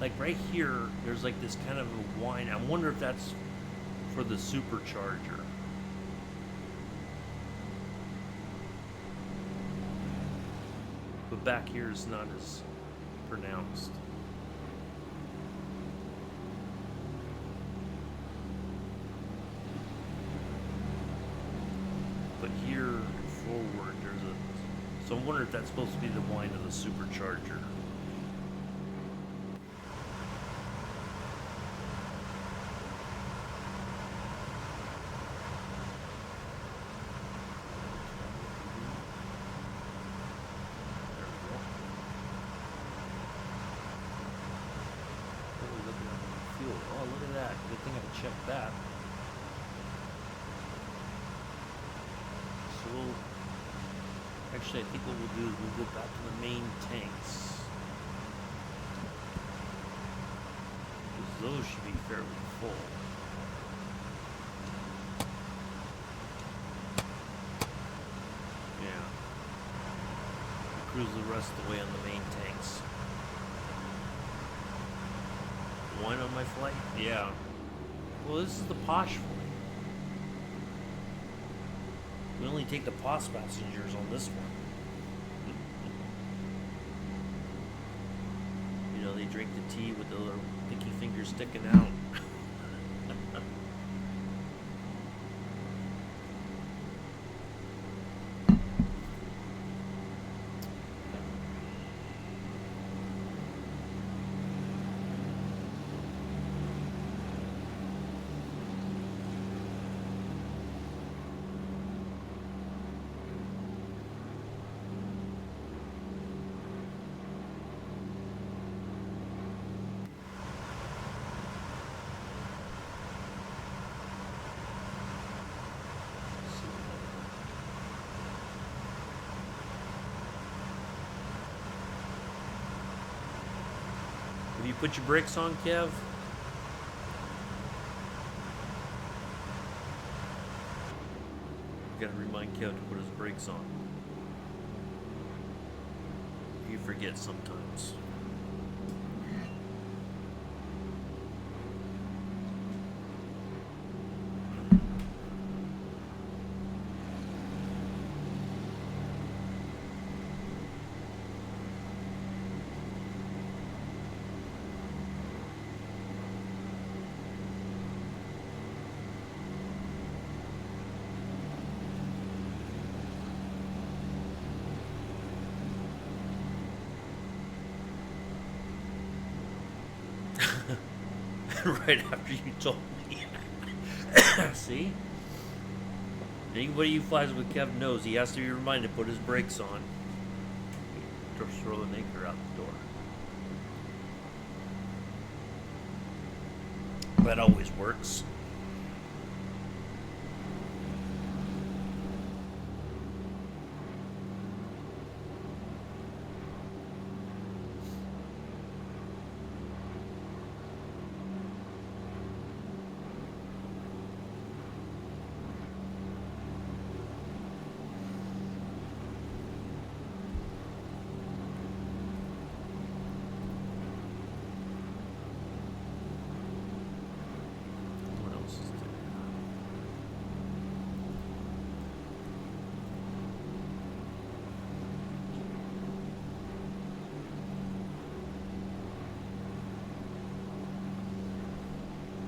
like right here, there's like this kind of a whine. I wonder if that's for the supercharger. But back here is not as pronounced. But here forward, there's a So I wonder if that's supposed to be the whine of the supercharger. Check that. So actually, I think what we'll do is we'll go back to the main tanks. Because those should be fairly full. Yeah. We'll cruise the rest of the way on the main tanks. Wine on my flight? Yeah. Well, this is the posh flight. We only take the posh passengers on this one. You know, they drink the tea with the little pinky finger sticking out. Have you put your brakes on, Kev? Gotta remind Kev to put his brakes on. You forget sometimes. Right after you told me. See? Anybody who flies with Kev knows he has to be reminded to put his brakes on. Just throw an anchor out the door. That always works.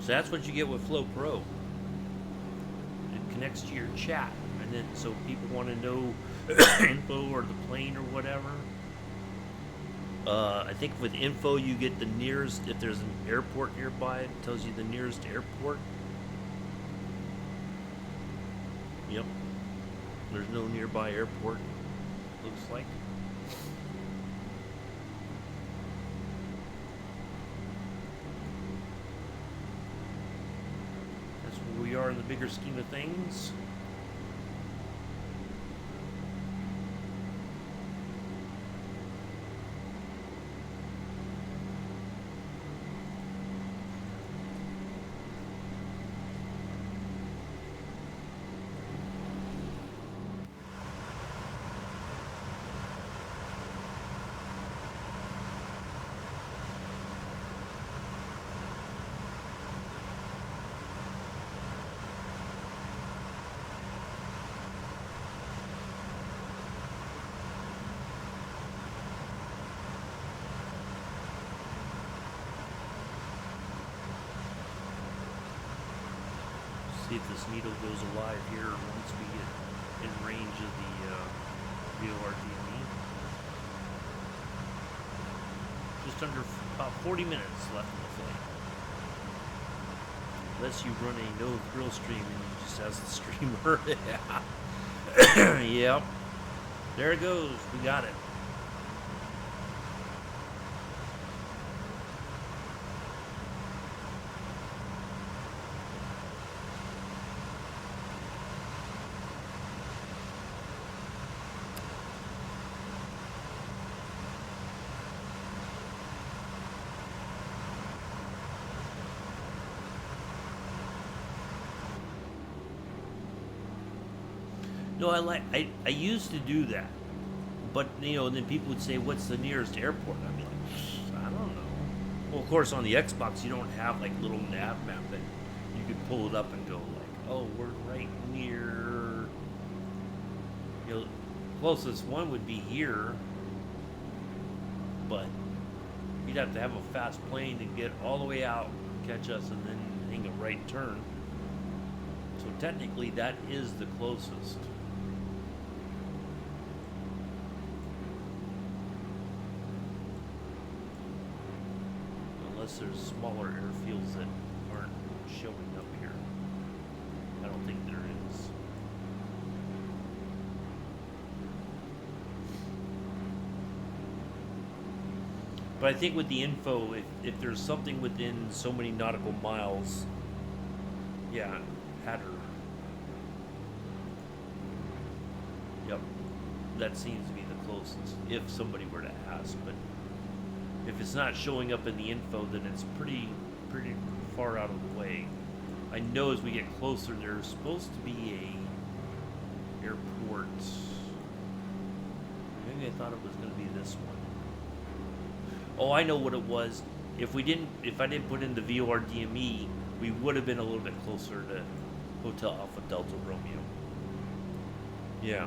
So that's what you get with Flow Pro. It connects to your chat, and then so people want to know info or the plane or whatever. I think with info you get the nearest, if there's an airport nearby, it tells you the nearest airport. Yep. There's no nearby airport, looks like. That's where we are in the bigger scheme of things. See if this needle goes alive here once we get in range of the VORDME. Just under about 40 minutes left in the flight. Unless you run a no-thrill stream and you just as the streamer. Yeah. Yep. There it goes. We got it. No, I used to do that, but you know, then people would say, "What's the nearest airport?" I'd be like, "I don't know." Well, of course, on the Xbox, you don't have like little nav map that you could pull it up and go like, "Oh, we're right near." You know, closest one would be here, but you'd have to have a fast plane to get all the way out, catch us, and then hang a right turn. So technically, that is the closest. Unless there's smaller airfields that aren't showing up here. I don't think there is. But I think with the info, if there's something within so many nautical miles, yeah, Hatter. Yep, that seems to be the closest, if somebody were to ask. But if it's not showing up in the info, then it's pretty far out of the way. I know as we get closer, there's supposed to be a airport. Maybe I thought it was going to be this one. Oh, I know what it was. If I didn't put in the VOR DME, we would have been a little bit closer to Hotel Alpha Delta Romeo. Yeah.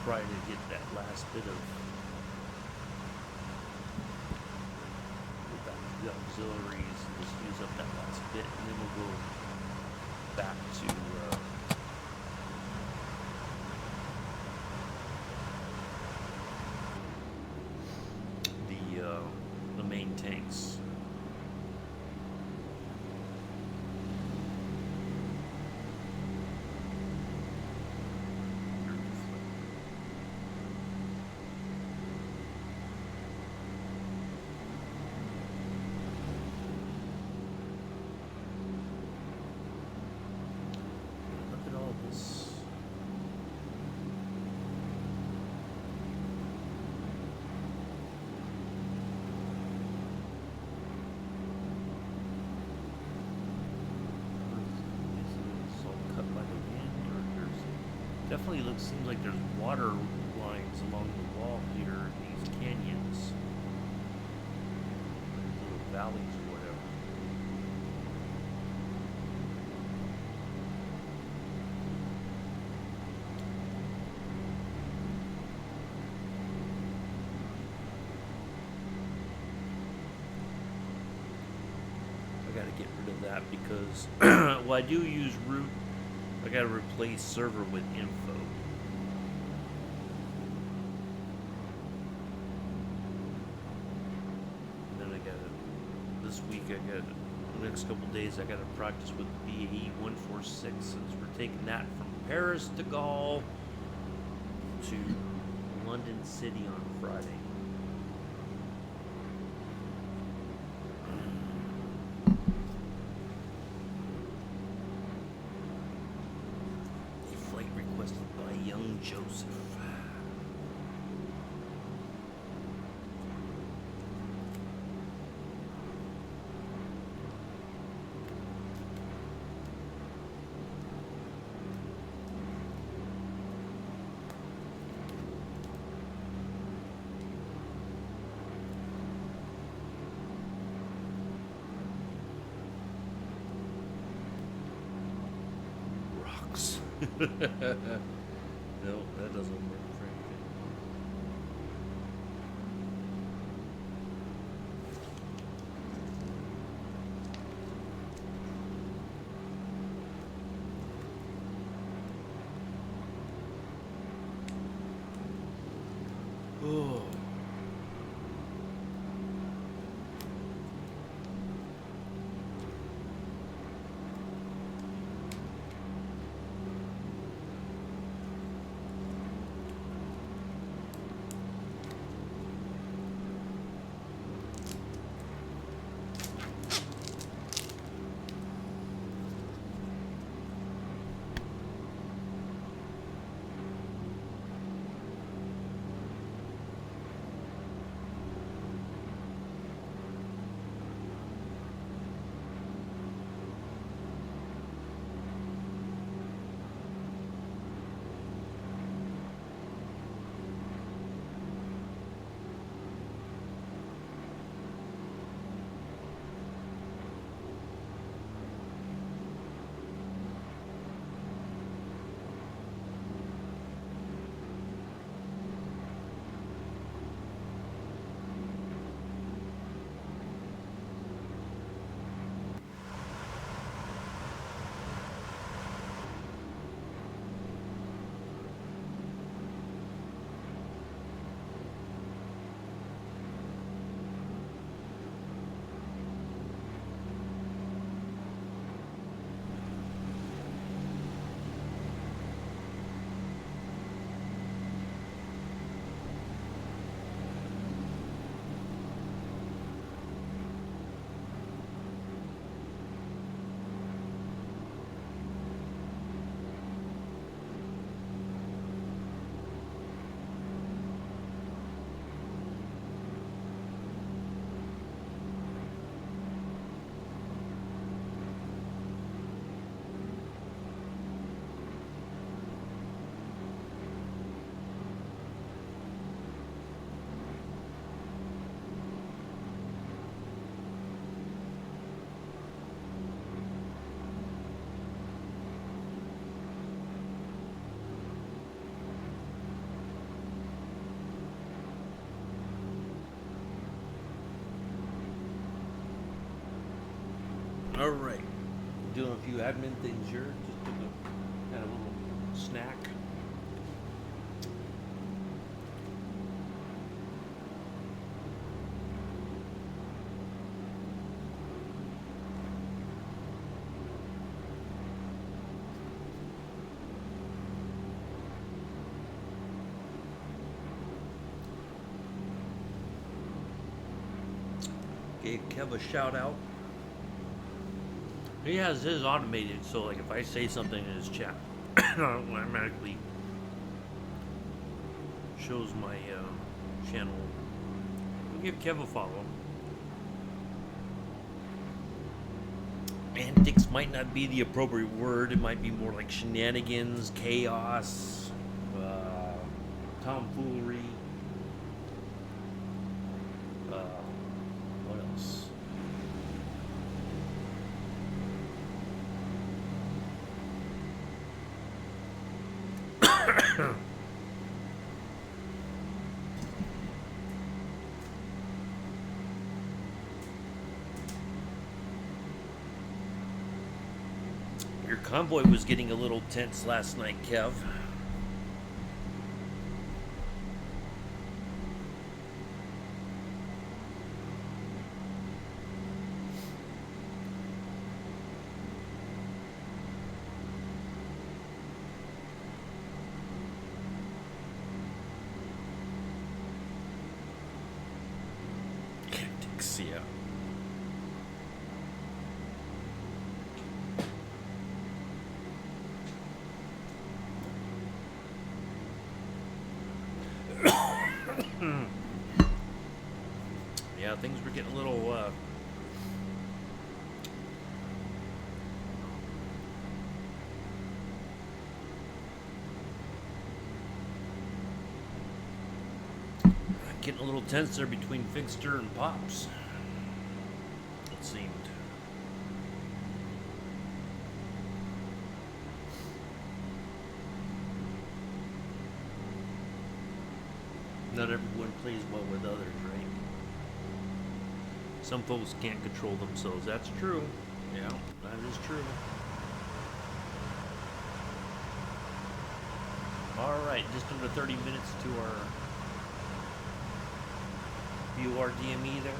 Try to get that last bit of the auxiliaries and just use up that last bit, and then we'll go back to the main tanks. Definitely seems like there's water lines along the wall here in these canyons. Little valleys or whatever. I gotta get rid of that because well, I do use root. I gotta replace server with info. this week. I got the next couple days. I got to practice with BAE 146 since we're taking that from Paris de Gaulle to London City on Friday. A flight requested by young Joseph. No, that doesn't work for anything. Oh. All right, doing a few admin things here. Just took a kind of little snack. Gave Kev a shout out. He has his automated, so like if I say something in his chat, it automatically shows my channel. We'll give Kev a follow. Antics might not be the appropriate word. It might be more like shenanigans, chaos, tomfoolery. What else? Your convoy was getting a little tense last night, Kev. Budix, yeah. Yeah, things were getting a little, getting a little tense there between Fixter and Pops, it seemed. Not everyone plays well with others, right? Some folks can't control themselves. That's true. Yeah, that is true. Alright, just under 30 minutes to our BURDME there.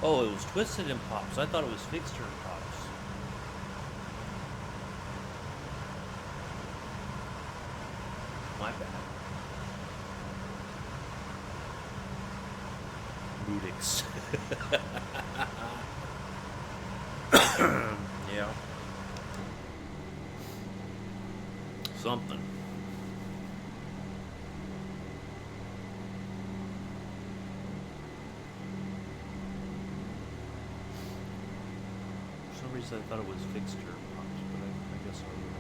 Oh, it was Twisted and Pops. I thought it was Fixter and Pops. My bad. Budix. Yeah. Something. For some reason I thought it was Fixter Pops, but I guess I was wrong.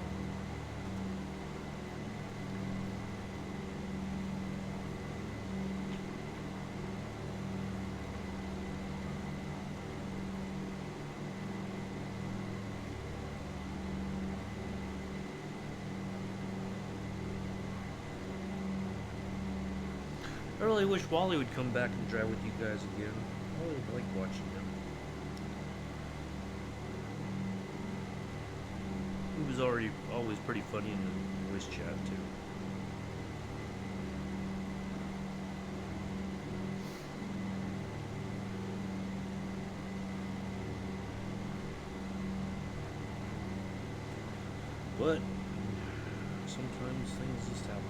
I really wish Wally would come back and drive with you guys again. I really like watching him. He was always pretty funny in the voice chat too. But sometimes things just happen.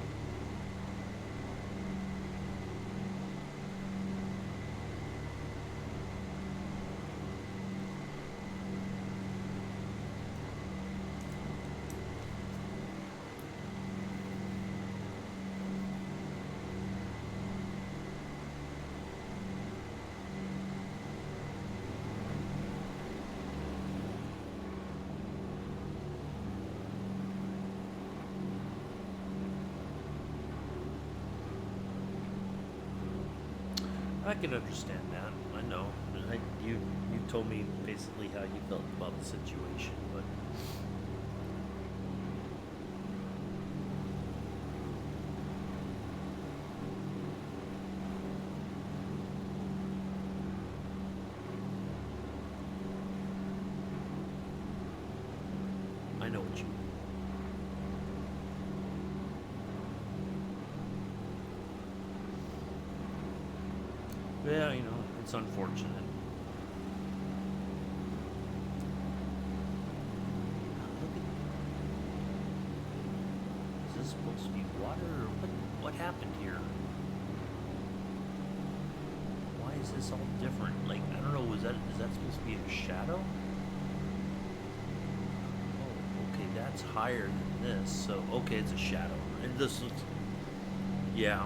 I can understand that. I know. You told me basically how you felt about the situation, but I know what you mean. Yeah, you know, it's unfortunate. Is this supposed to be water, or what happened here? Why is this all different? Like, I don't know, is that supposed to be a shadow? Oh, okay, that's higher than this, so, okay, it's a shadow. And this looks, yeah.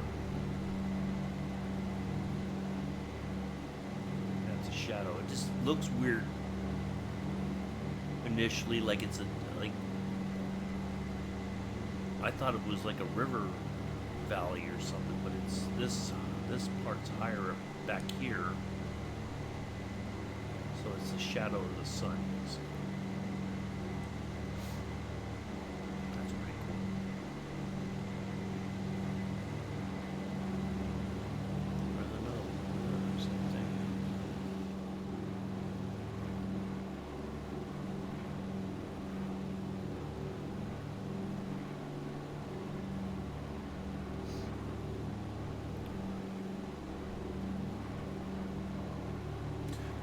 Shadow. It just looks weird initially, like it's like I thought it was like a river valley or something, but it's this part's higher up back here, so it's the shadow of the sun. That's pretty cool. There's another something.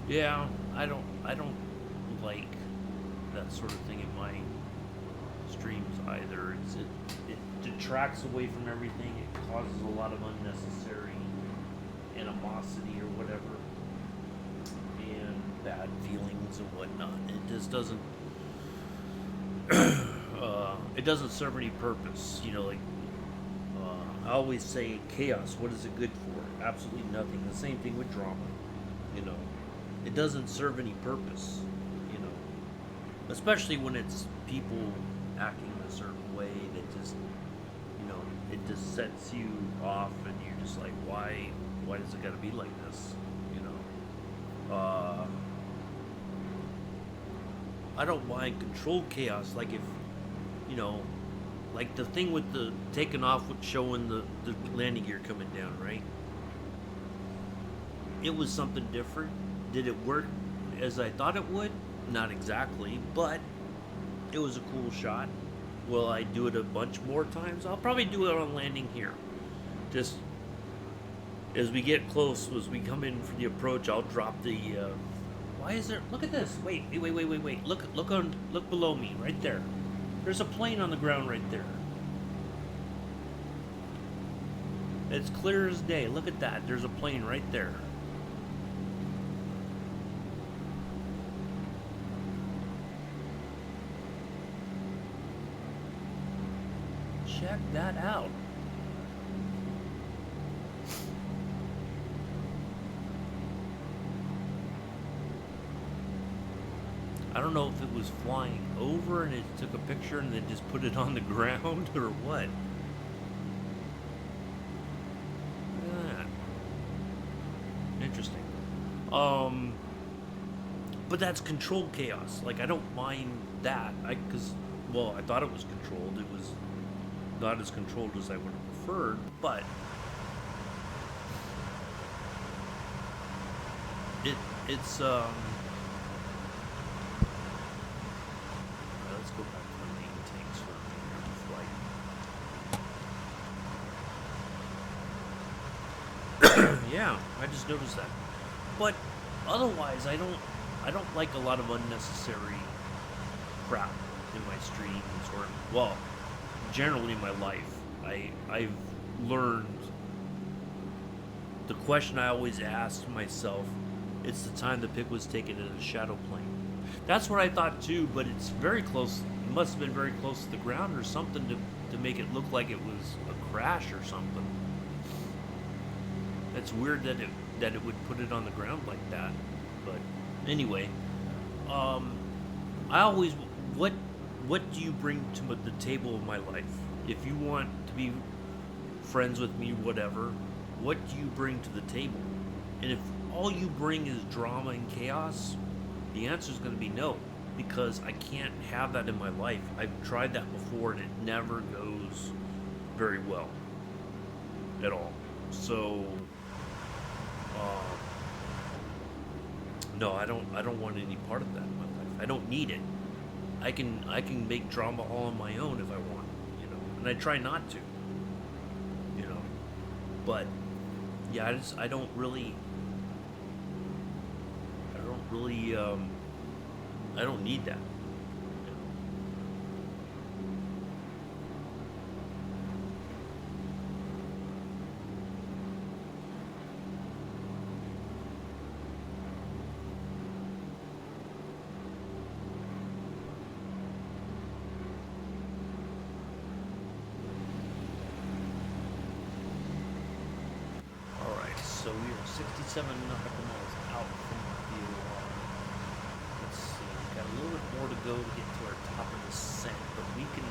Yeah, I don't like that sort of thing in my streams either. It detracts away from everything. It causes a lot of unnecessary animosity or whatever, and bad feelings and whatnot. It just doesn't. It doesn't serve any purpose. You know, like I always say, chaos. What is it good for? Absolutely nothing. The same thing with drama. You know, it doesn't serve any purpose. You know, especially when it's people acting a certain way that just, you know, it just sets you off, and you're just like, why does it got to be like this? You know, I don't mind controlled chaos. Like if, you know, like the thing with the taking off with showing the landing gear coming down, right? It was something different. Did it work as I thought it would? Not exactly, but it was a cool shot. Will I do it a bunch more times? I'll probably do it on landing here. Just as we get close, as we come in for the approach, I'll drop the. Why is there? Look at this! Wait! Look below me, right there. There's a plane on the ground right there. It's clear as day. Look at that. There's a plane right there. Check that out. I don't know if it was flying over and it took a picture and then just put it on the ground or what. Look at that. Interesting. But that's controlled chaos. Like, I don't mind that. Because, well, I thought it was controlled. It was not as controlled as I would have preferred, but it's let's go back to the main tanks for the flight. Yeah, I just noticed that. But otherwise, I don't like a lot of unnecessary crap in my streams, or, well, generally in my life. I've learned the question I always asked myself, it's the time the pick was taken in a shadow plane. That's what I thought too, but it's very close. It must have been very close to the ground or something to make it look like it was a crash or something. It's weird that it would put it on the ground like that. But anyway, I always, what do you bring to the table of my life? If you want to be friends with me, whatever, what do you bring to the table? And if all you bring is drama and chaos, the answer is going to be no, because I can't have that in my life. I've tried that before and it never goes very well at all. So no, I don't want any part of that in my life. I don't need it. I can make drama all on my own if I want, you know, and I try not to, you know, but yeah, I don't really I don't need that. So we are 67 nautical miles out from the VOR. Let's see, we've got a little bit more to go to get to our top of descent, but we can,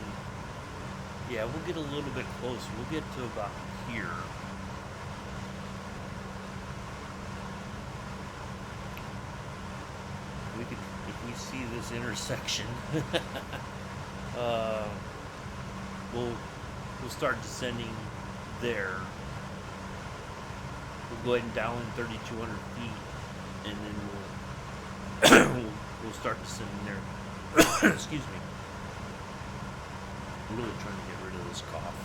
yeah, we'll get a little bit closer. We'll get to about here. We could, if we see this intersection, we'll start descending there. We'll go ahead and dial in 3,200 feet, and then we'll start descending there. Excuse me. I'm really trying to get rid of this cough.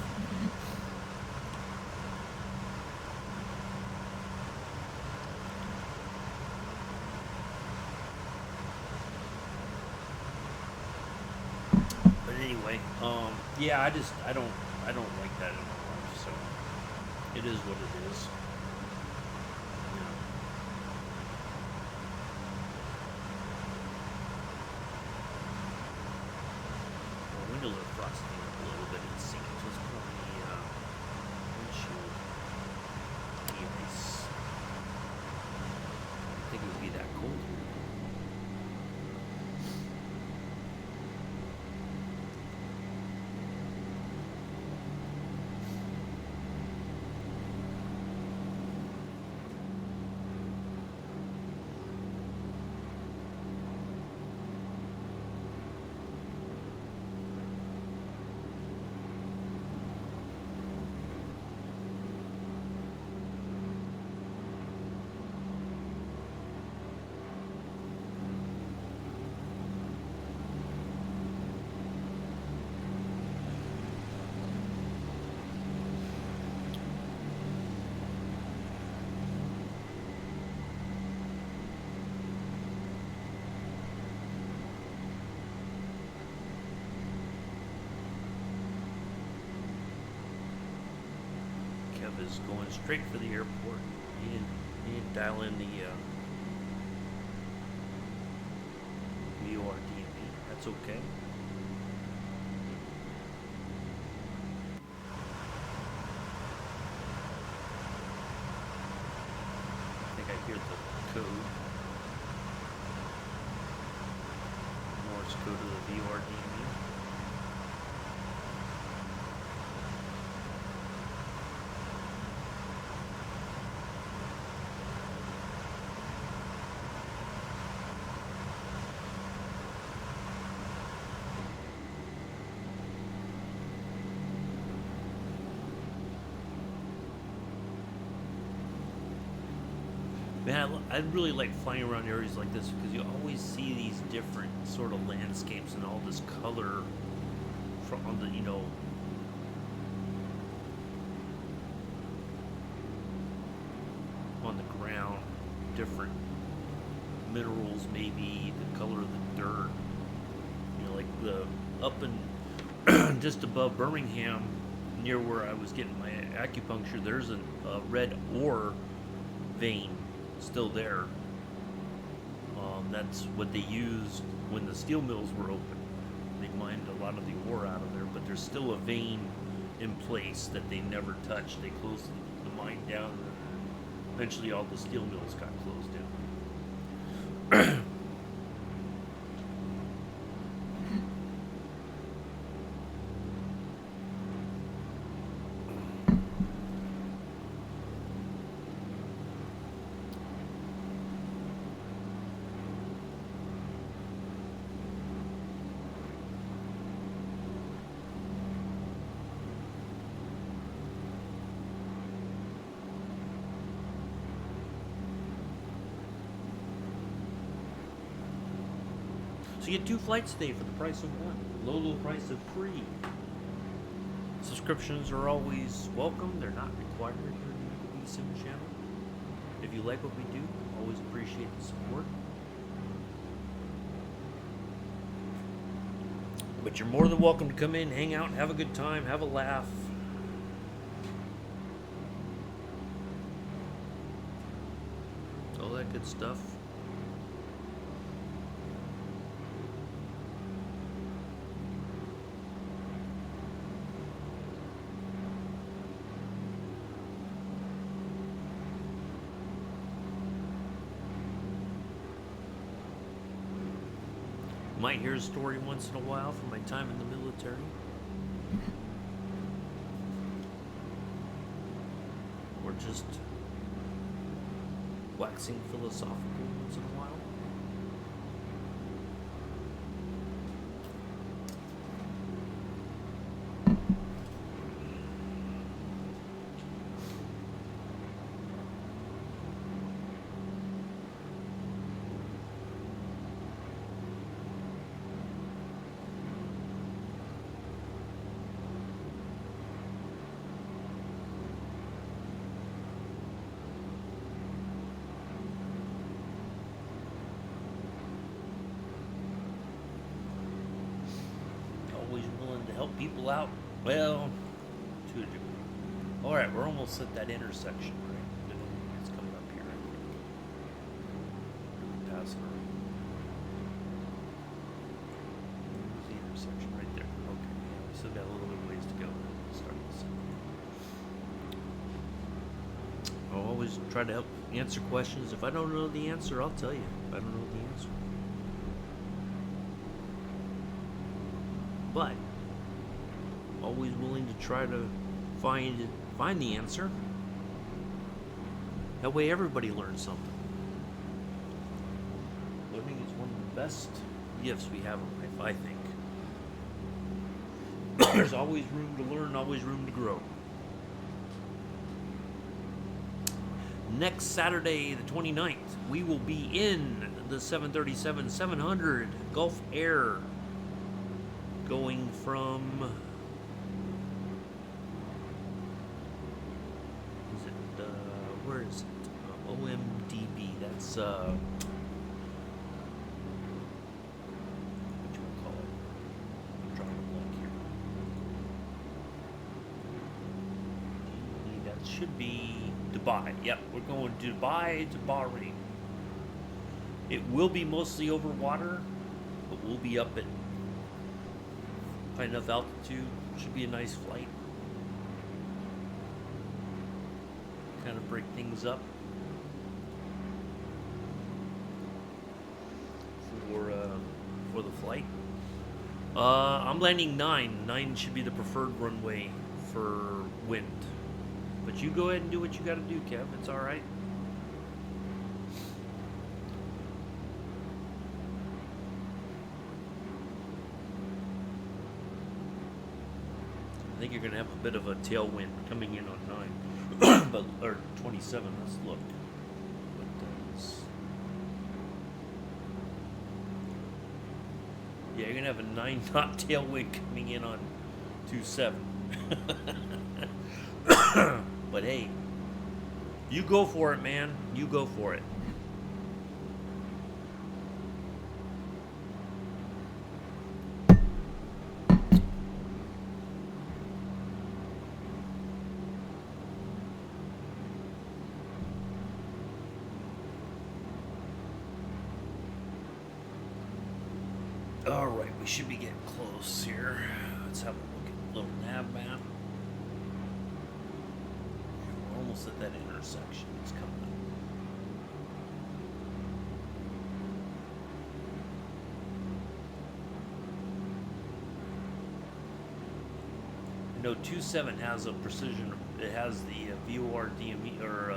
But anyway, yeah, I don't like that in my life, so it is what it is. have is going straight for the airport. He didn't dial in the VORDME. That's okay. I think I hear the code. Morse code of the VORDME. Man, I really like flying around areas like this because you always see these different sort of landscapes and all this color from the, you know, on the ground, different minerals, maybe the color of the dirt. You know, like the up and just above Birmingham, near where I was getting my acupuncture, there's a red ore vein still there. That's what they used when the steel mills were open. They mined a lot of the ore out of there, but there's still a vein in place that they never touched. They closed the mine down, and eventually all the steel mills got closed down. So you get 2 flights today for the price of 1. Low price of free. Subscriptions are always welcome. They're not required here in the Sim channel. If you like what we do, always appreciate the support. But you're more than welcome to come in, hang out, have a good time, have a laugh. All that good stuff. Might hear a story once in a while from my time in the military. Or just waxing philosophical once in a while. Help people out. Well, to a degree. All right, we're almost at that intersection, right? It's coming up here. Pass through. There's the intersection right there. Okay, yeah, we still got a little bit of ways to go to start this. I'll always try to help answer questions. If I don't know the answer, I'll tell you. If I don't know the answer. But always willing to try to find the answer. That way everybody learns something. Learning is one of the best gifts we have in life, I think. There's always room to learn, always room to grow. Next Saturday, the 29th, we will be in the 737-700 Gulf Air, going from where is it? OMDB. That's what do you call it? I'm drawing a blank here. That's should be Dubai. Yep, we're going Dubai to Bahrain. It will be mostly over water, but we'll be up at high enough altitude. Should be a nice flight. Kind of break things up for the flight. I'm landing 9. 9 should be the preferred runway for wind. But you go ahead and do what you got to do, Kev. It's all right. I think you're going to have a bit of a tailwind coming in on 9. But or 27. Let's look. What does? Yeah, you're gonna have a 9-knot tailwind coming in on 27. But hey, you go for it, man. You go for it. All right, we should be getting close here. Let's have a look at the little nav map. We're almost at that intersection. It's coming up. No, 27 has a precision. It has the VOR DME or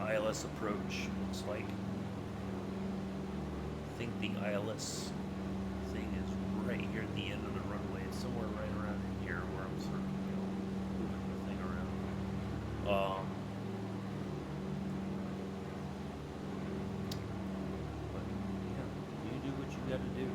ILS approach. Looks like. I think the ILS thing is right here at the end of the runway. It's somewhere right around here where I'm sort of moving the thing around. But yeah, you do what you got to do.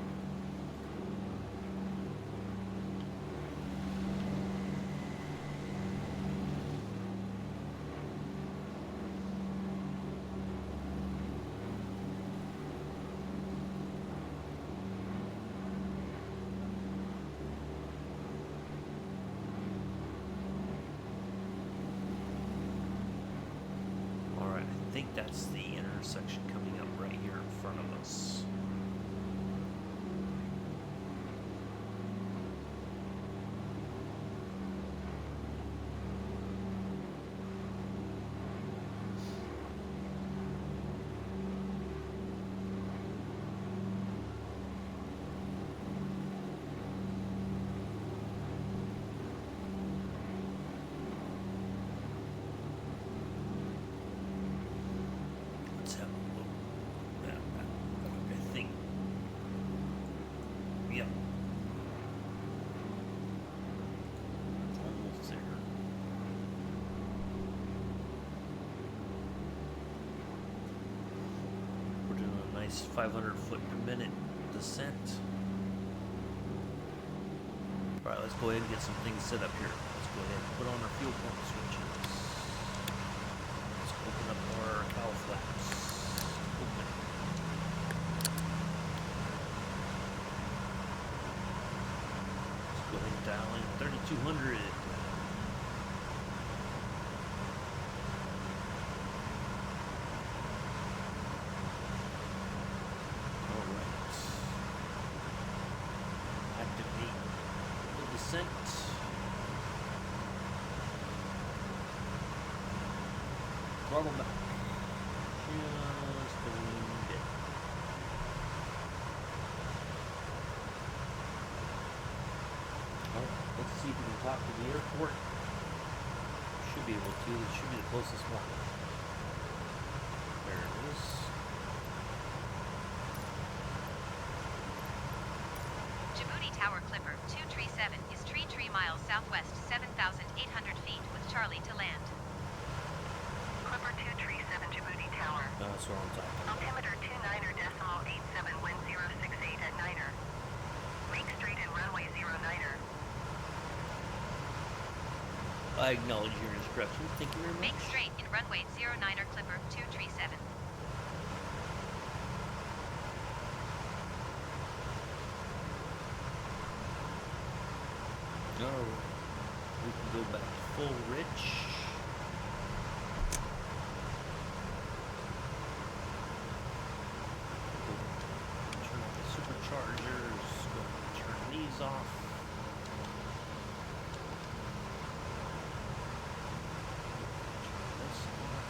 I think that's the intersection coming up right here in front of us. Let's have a look. I think. Yep. Almost there. We're doing a nice 500 foot per minute descent. Alright, let's go ahead and get some things set up here. Let's go ahead and put on our fuel pump switches. Let's open up our cowl flaps. Open. Let's go ahead and dial in 3200. Alright. Activate the descent. Throttle back. Just a wee bit. Alright, let's see if we can talk to the airport. Should be able to. This should be the closest one. There it is. Djibouti Tower Clipper 237 is 3 miles southwest, 7,800 feet with Charlie to land. Clipper 237 Djibouti Tower. That's what I'm talking about. Altimeter 29er.87, wind 068 at Niner. Make straight and runway 09er. I acknowledge your instructions. Thank you very much. Make straight in runway 09er Clipper 237. Alright. We can go back to full rich. these off. This off.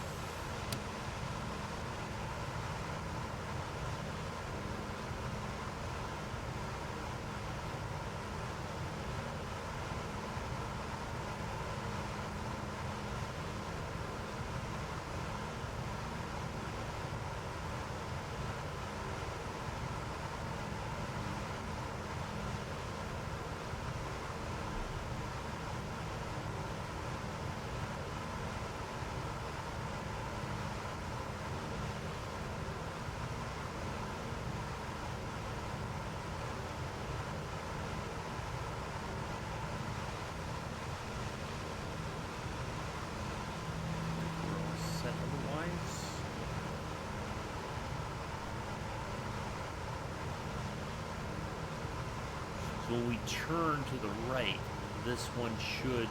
So when we turn to the right, this one should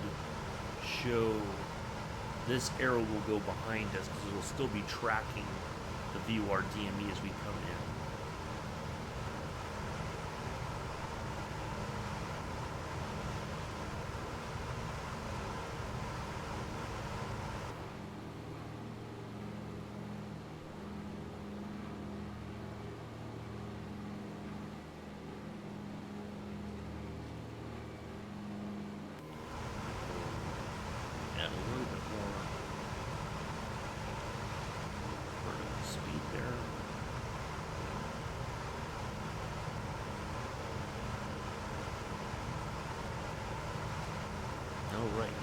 show, this arrow will go behind us because it'll still be tracking the VOR DME as we come in. Add a little bit more vertical speed there. All right.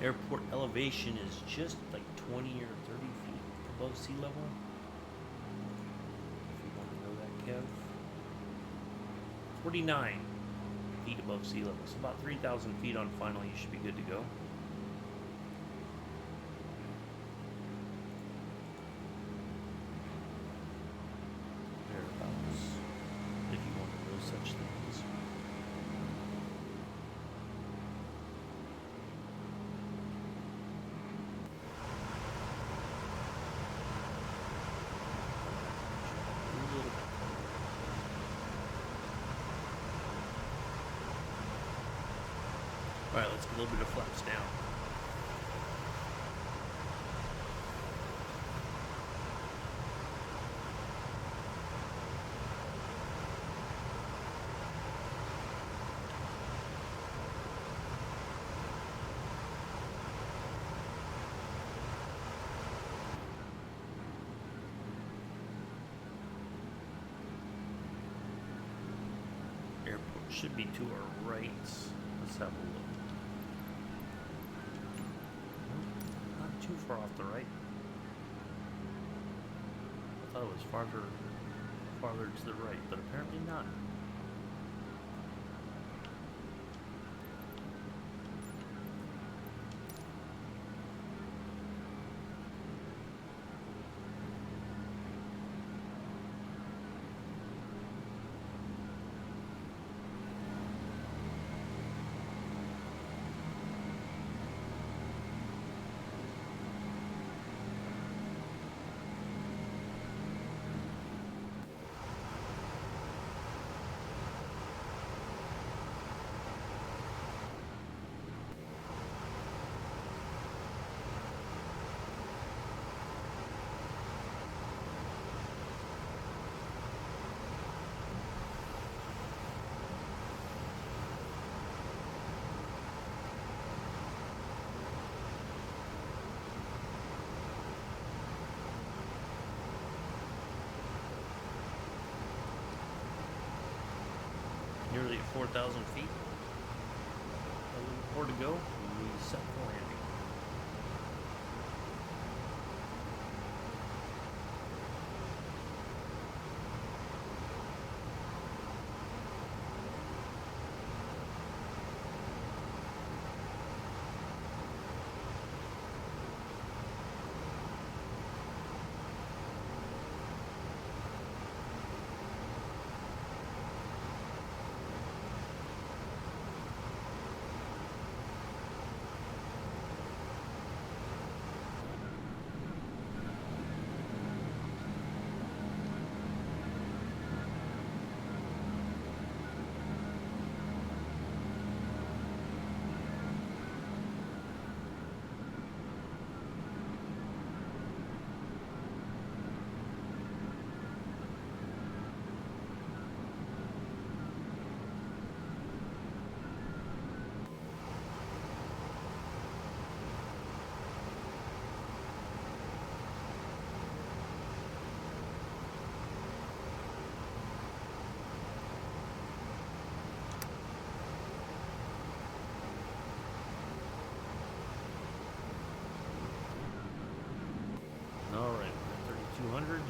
Airport elevation is just like 20 or 30 feet above sea level. If you want to know that, Kev. 49 feet above sea level. So about 3,000 feet on final, you should be good to go. Thereabouts. If you want to know such things. Alright, let's get a little bit of flaps down. Airport should be to our right. Let's have a look. Not too far off the right. I thought it was farther to the right, but apparently not. Nearly at 4,000 feet. A little more to go. We set for landing. 100.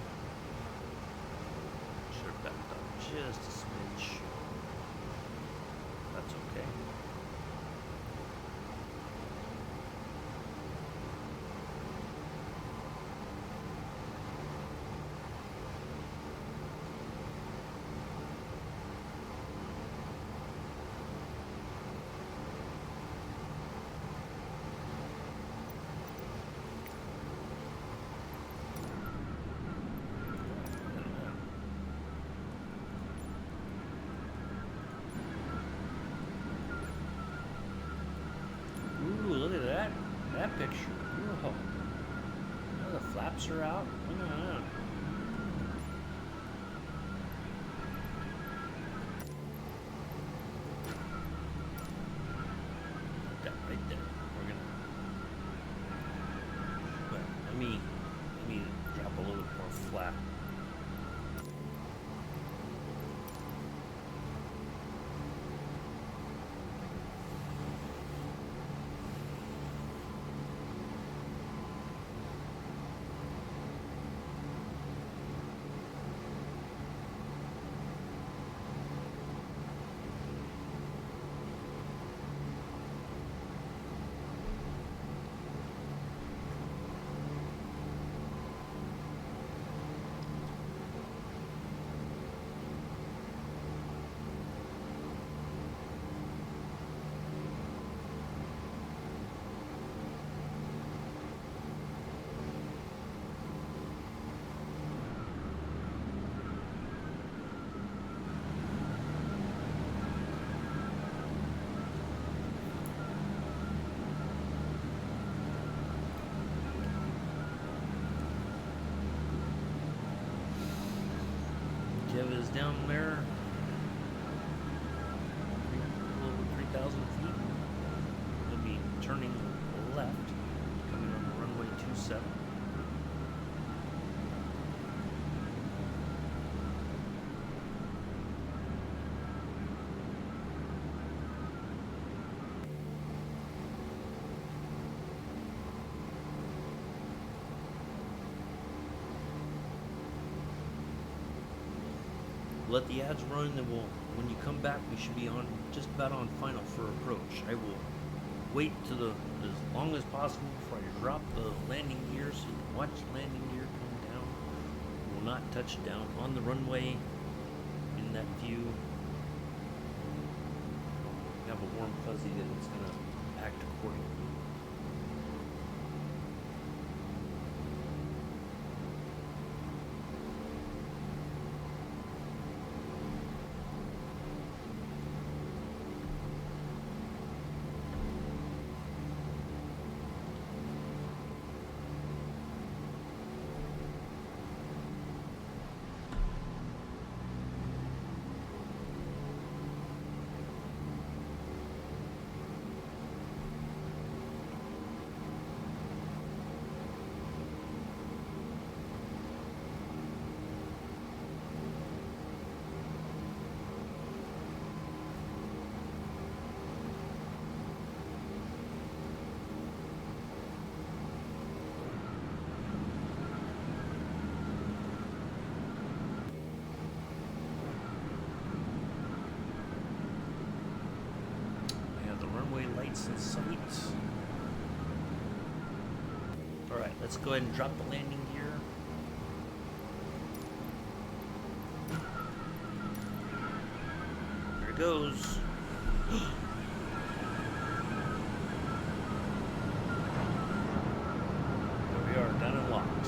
Should have backed up just a smidge. That's okay. Ooh, look at that. That picture. Ooh. Oh, the flaps are out. Look at that. Put that right there. We're gonna. But let me drop a little bit more flat. Jeff is down there, a little over 3,000 feet. We'll be turning left, coming on the runway 27. Let the ads run, then when you come back, we should be on just about on final for approach. I will wait to as long as possible before I drop the landing gear, so you can watch the landing gear come down. We will not touch down on the runway in that view. I have a warm fuzzy that it's going to act accordingly. Lights in sight. Alright, let's go ahead and drop the landing gear. There it goes. There we are, done and locked.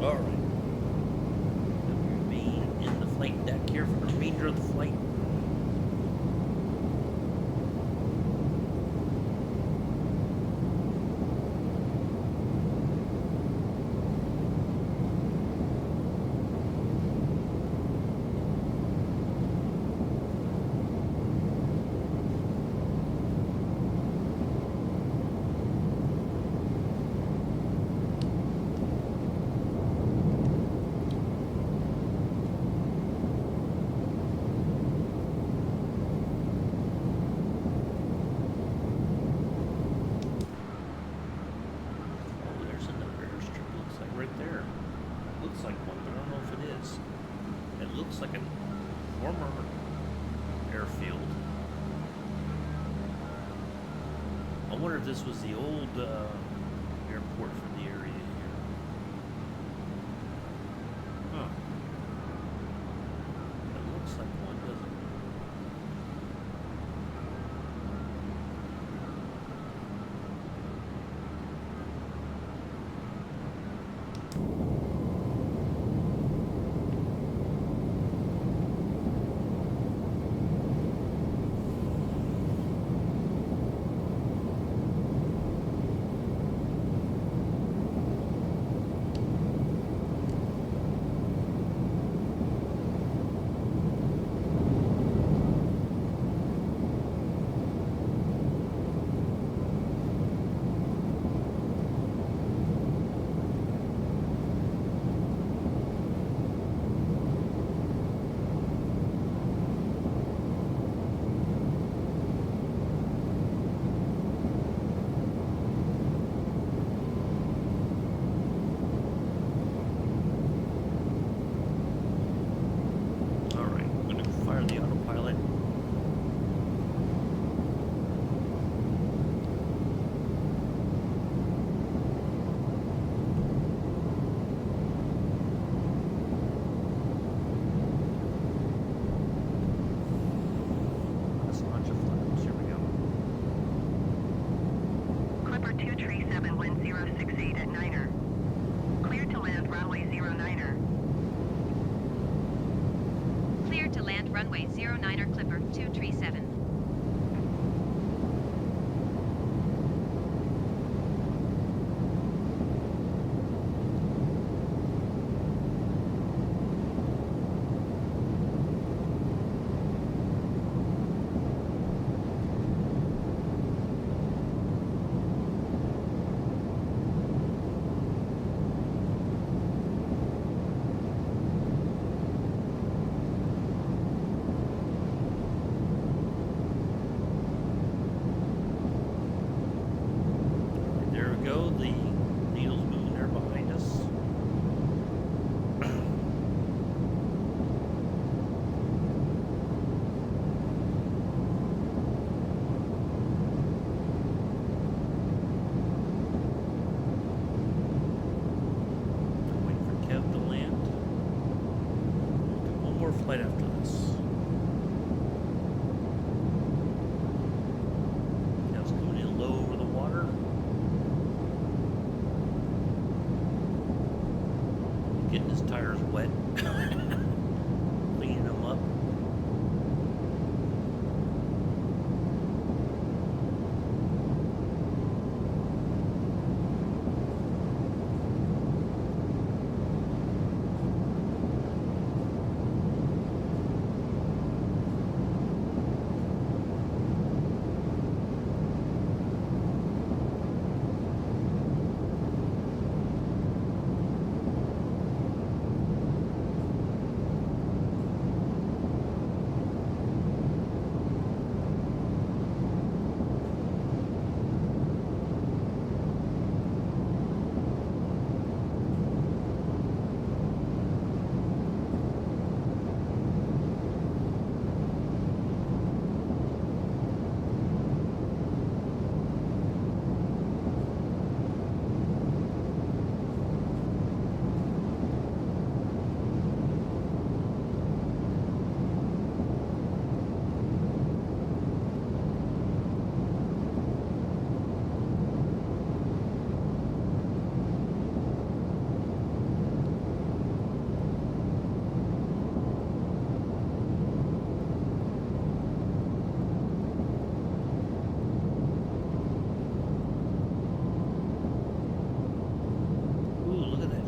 Alright. We remain in the flight deck here for the remainder of the flight. is. It looks like a former airfield. I wonder if this was the old airport for the area here. Huh. It looks like one, doesn't it? Clipper 237, wind 068 at Niner. Clear to land runway 09er. Clear to land runway 09er Clipper 237. Flight after this. Now it's coming in low over the water. Getting his tires wet. Cleaning them up.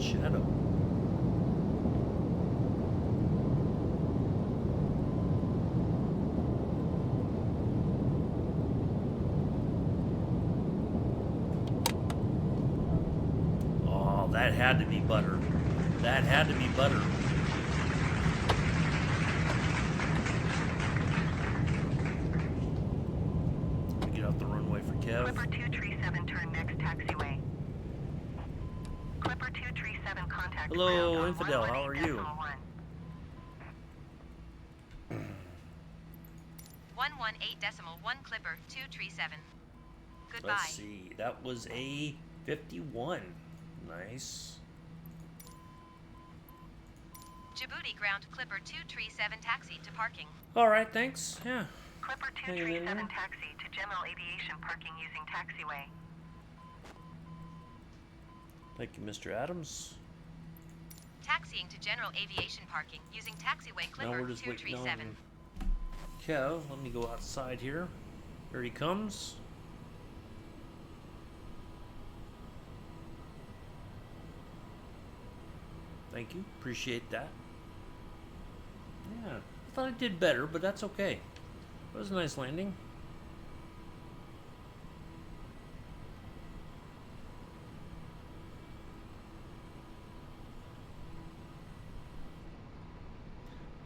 Shadow. Oh, that had to be butter. That had to be butter. Get off the runway for Kev. Clipper 237, turn next taxiway. Clipper 237, contact Hello, ground on Infidel, how are you? 118.1. 118.1 Clipper 237. Goodbye. Let's see. That was a 51. Nice. Djibouti ground Clipper 237 taxi to parking. All right, thanks. Yeah. Clipper Hanging in 237 there. taxi to general aviation parking using taxiway. Thank you, Mr. Adams. Taxiing to general aviation parking using taxiway Now Clipper we're just waiting 237. on Kev. Let me go outside here. Here he comes. Thank you. Appreciate that. Yeah. I thought I did better, but that's okay. It was a nice landing.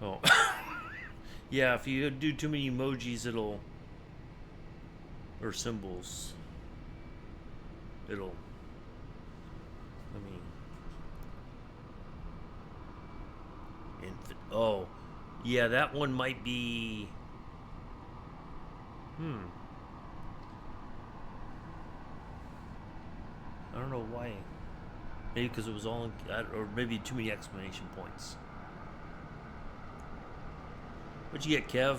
Oh. Yeah, if you do too many emojis, it'll... or symbols. It'll... Let me... Oh. Yeah, that one might be... I don't know why. Maybe because it was all... or maybe too many exclamation points. What'd you get, Kev?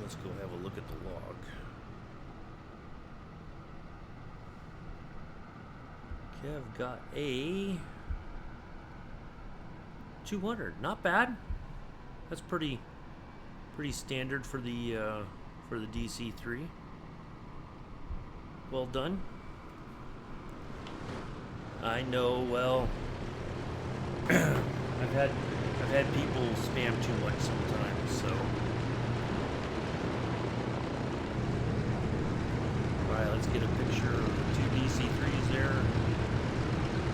Let's go have a look at the log. Kev got a 200. Not bad. That's pretty standard for the DC3. Well done. I know. Well, I've had people spam too much sometimes. So, all right, let's get a picture of the two DC3s there,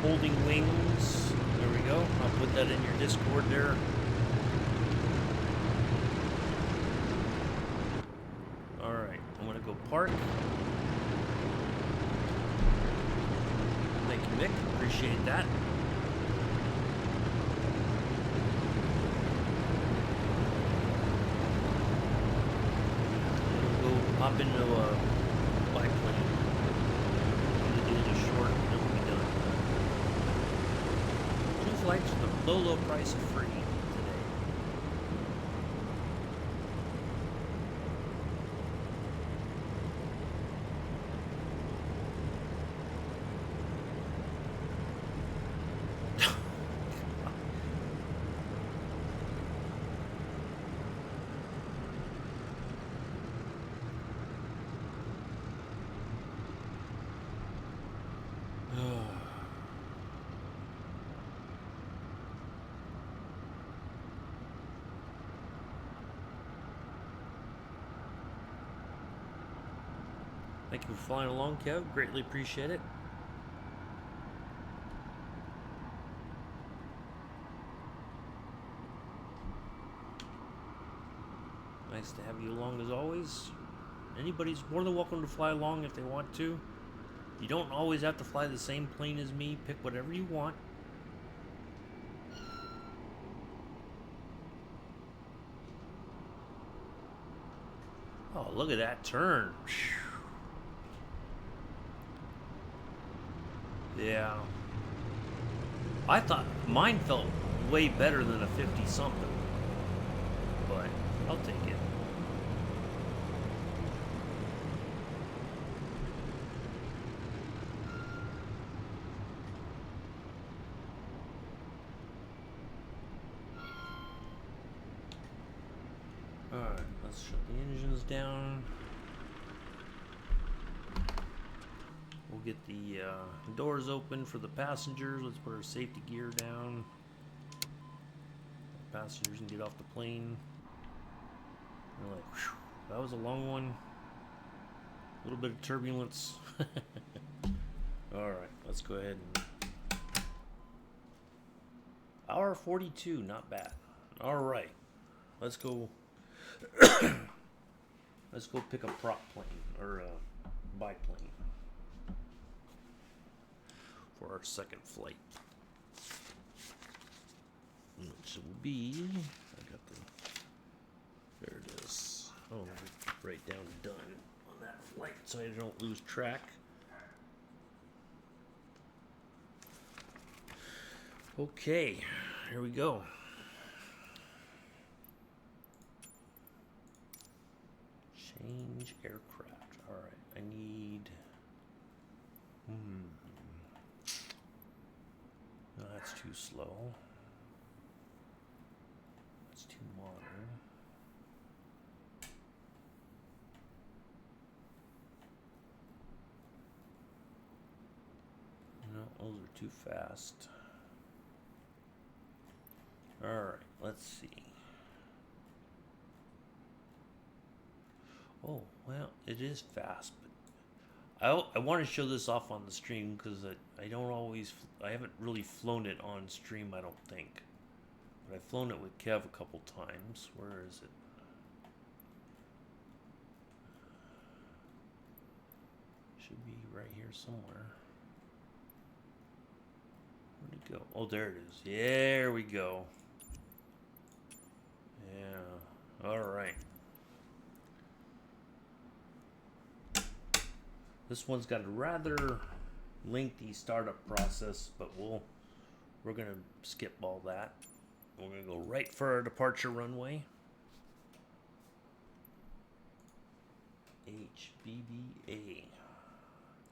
holding wings. There we go. I'll put that in your Discord there. All right, I'm gonna go park. Thank you, Mick. Appreciate that. We'll go hop into a biplane. Do this short, and then we'll be done. 2 flights for the low price of free today. Thank you for flying along, Kev. Greatly appreciate it. Nice to have you along as always. Anybody's more than welcome to fly along if they want to. You don't always have to fly the same plane as me. Pick whatever you want. Oh, look at that turn. Yeah. I thought mine felt way better than a 50 something. But I'll take it. Alright, let's shut the engines down. We'll get the doors open for the passengers. Let's put our safety gear down. Passengers can get off the plane. They're like, whew, that was a long one. A little bit of turbulence. Alright, let's go ahead and... Hour 42, not bad. Alright, let's go... let's go pick a prop plane, or a biplane. for our second flight. Which will be, I got the, there it is. Oh, write down done on that flight so I don't lose track. Okay, here we go. Change aircraft. All right, I need. No, that's too slow. That's too modern. No, those are too fast. All right, let's see. Oh, well, it is fast, but I want to show this off on the stream because I haven't really flown it on stream, I don't think. But I've flown it with Kev a couple times. Where is it? Should be right here somewhere. Where'd it go? Oh, there it is. There we go. Yeah. All right. This one's got a rather lengthy startup process, but we're gonna skip all that. We're gonna go right for our departure runway. HBBA.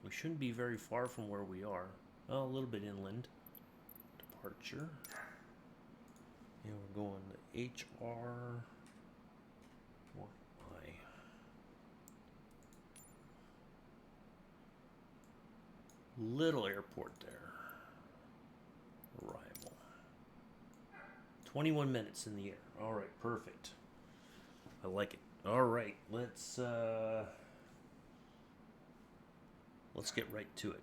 We shouldn't be very far from where we are. Oh, a little bit inland. Departure. And we're going to HR. Little airport there. Arrival. 21 minutes in the air. All right, perfect. I like it. All right, let's get right to it.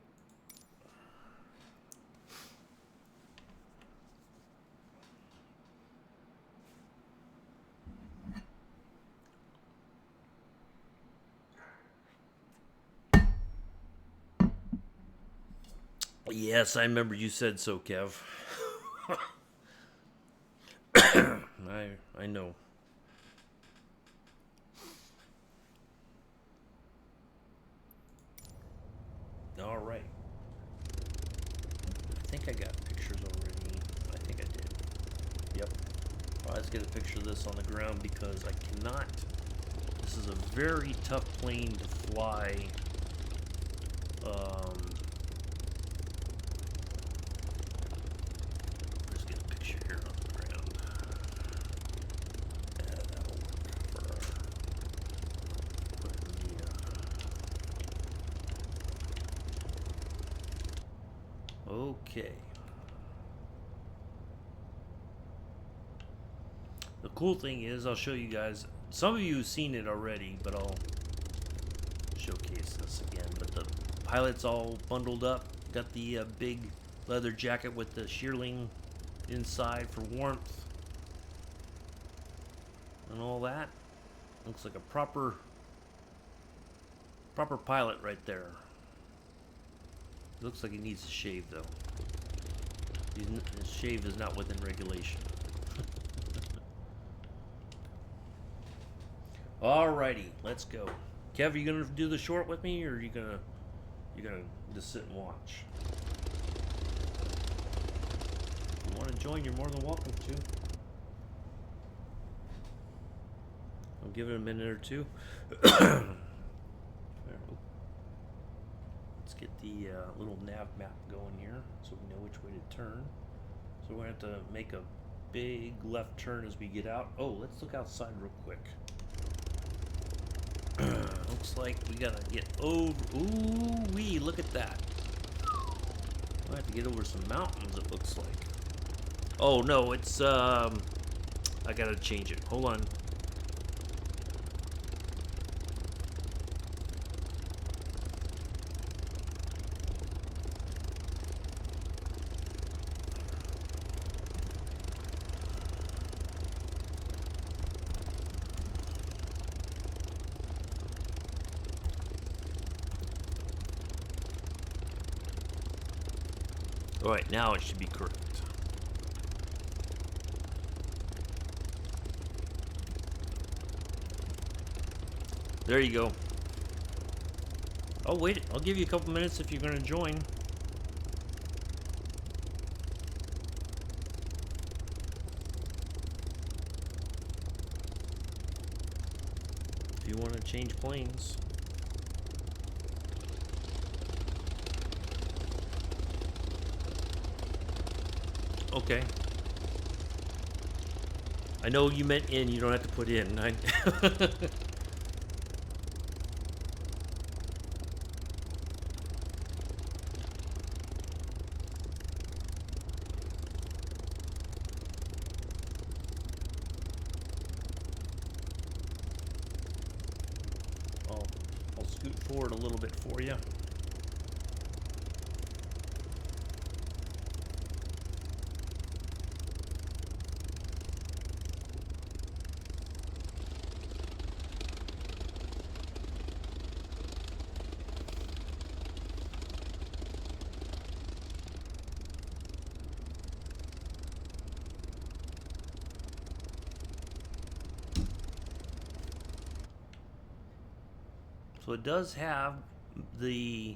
Yes, I remember you said so, Kev. I know. All right. I think I got pictures already. I think I did. Yep. Let's get a picture of this on the ground because I cannot. This is a very tough plane to fly. Let's get a picture here on the ground. Yeah, that'll work for our. Put it in the. Okay. The cool thing is, I'll show you guys. Some of you have seen it already, but I'll showcase this again. But the pilot's all bundled up. Got the big leather jacket with the shearling inside for warmth and all that. Looks like a proper pilot right there. Looks like he needs to shave though. His shave is not within regulation. Alrighty, let's go. Kev, are you gonna do the short with me, or are you gonna just sit and watch? If you want to join, you're more than welcome to. I'll give it a minute or two. Let's get the little nav map going here, so we know which way to turn. So we're gonna have to make a big left turn as we get out. Oh, let's look outside real quick. Looks like we gotta get over. Ooh wee! Look at that. I have to get over some mountains. It looks like. Oh no, it's I gotta change it. Hold on. Alright, now it should be correct. There you go. Oh, wait. I'll give you a couple minutes if you're going to join. If you want to change planes. Okay. I know you meant in. You don't have to put in. I'll scoot forward a little bit for you. So it does have the,